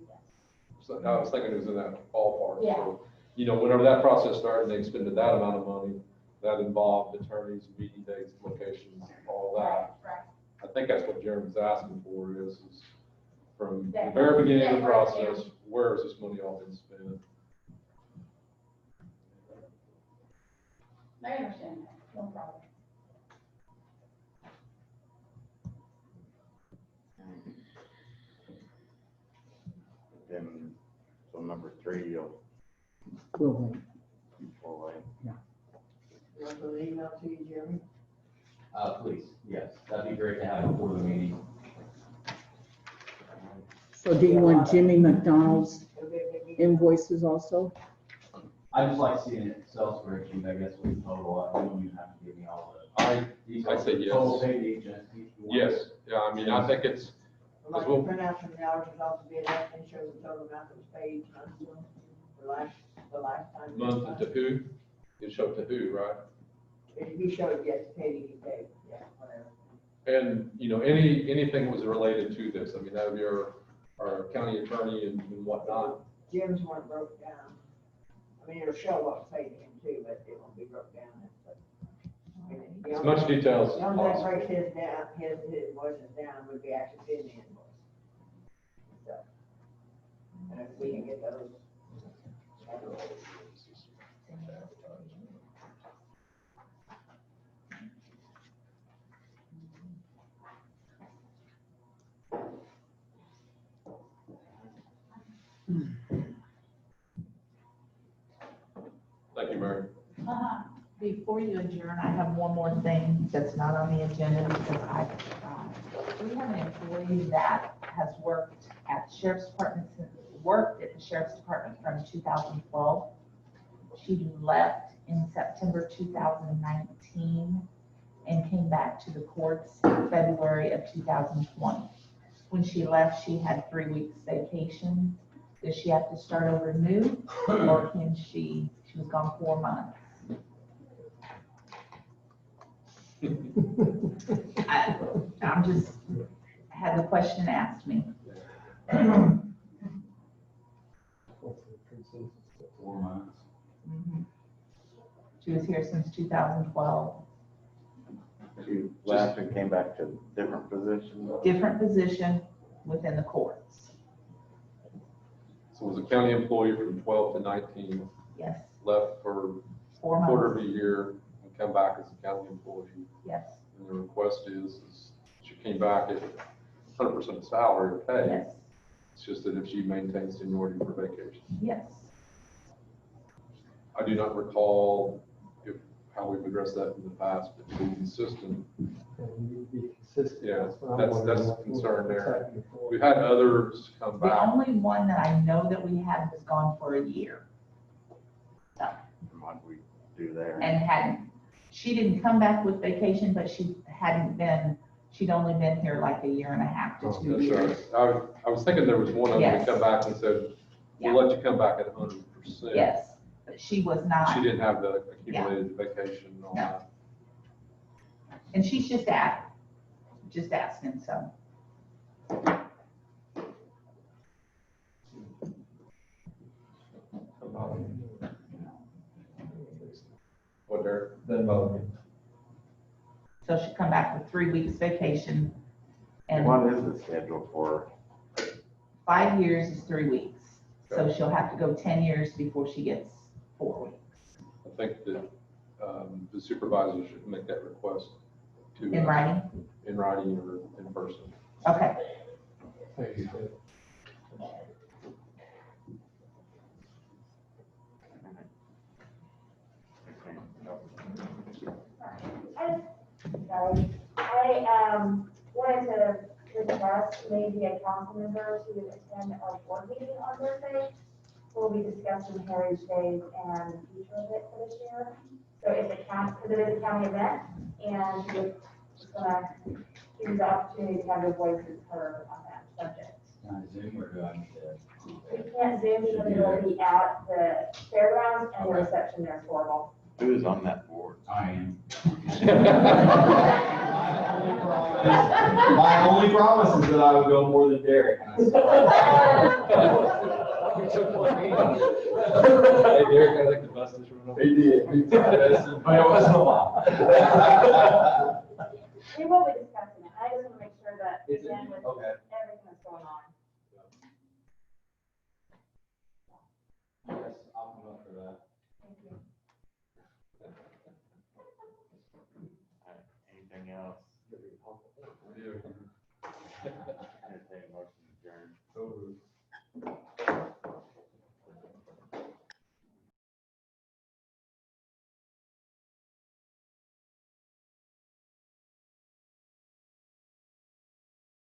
So I was thinking it was in that ballpark. Yeah. So, whenever that process started, they expended that amount of money. That involved attorneys, meeting dates, locations, all that. Right. I think that's what Jeremy's asking for is from the That- very beginning of the that right process, where has this money all been spent? I understand that, no problem. Then, so number 3, you'll We'll wait. pull away. You want the email to you, Jeremy? Please, yes, that'd be great to have before the meeting. So do you want Jimmy McDonald's invoices also? I just like seeing it Excel spreadsheet, I guess, with total, you don't even have to give me all the. I say yes. Total paid each one. Yes, yeah, I think it's, Like well- the printout from the auditor's office bid, that and shows the total amount that was paid each month, the lifetime. month to who, it showed to who, right? If he showed, yes, paid each day, yeah, whatever. And, anything was related to this, that would be our county attorney and whatnot. Jim's weren't broke down. I mean, it'll show what was paid to him too, but it won't be broke down. As much detail as The only thing that possible. breaks his down, his invoices down would be actually in the invoice. So, and if we can get those. Thank you, Mary. Before you adjourn, I have one more thing that's not on the agenda because we have an employee that has worked at the Sheriff's Department, from 2012. She left in September 2019 and came back to the courts in February of 2020. When she left, she had 3 weeks vacation. Does she have to start over new, or can she was gone 4 months? I'm just, had the question asked me. 4 months. Mhm. She was here since 2012. She left and came back to different position. Different position within the courts. So was a county employee from 12 to 19, Yes, left for 4 a quarter months. of a year and come back as a county employee. Yes, And the request is she came back at 100% salary or pay. yes, It's just that if she maintains seniority for vacation. yes. I do not recall how we've addressed that in the past, but to be consistent, And you be consistent. yeah, what I'm that's wondering, the what- concern what's there. happening for We've you. had others come The back. only one that I know that we had was gone for a year. So, What we do there. and she didn't come back with vacation, but she'd only been here like a year and a half to 2 That's years. right. I was thinking there was one of them that Yes. come back and said, Yeah. we'll let you come back at 100%. Yes, but she was not. She didn't have the accumulated vacation and all No. that. And she's just asking, so. What, Derek? Then vote. So she'll come back with 3 weeks vacation. And What is the schedule for? 5 years is 3 weeks. So she'll have to go 10 years before she gets 4 weeks. I think that the supervisor should make that request to. In writing? In writing or in person. Okay. Thank you, Ted. request made via council member to attend our board meeting on Thursday. We'll be discussing Heritage Days and the future of it for this year. So it's a county, because it is a county event, and we're just gonna give you the opportunity to have your voices heard on that subject. On Zoom or do I need to? We can't Zoom because it will be at the fairgrounds and the reception there is horrible. Who is on that board? I am. My only promise is that I would go more than Derek. Hey, Derek, I like the bus this room. He did. He tried to, but it wasn't a lot. We will be discussing it. I just want to make sure that, It's in- again, with okay. everything that's going on. Yes, I'll come up for that. Thank you. Anything else? Entertain a motion to adjourn.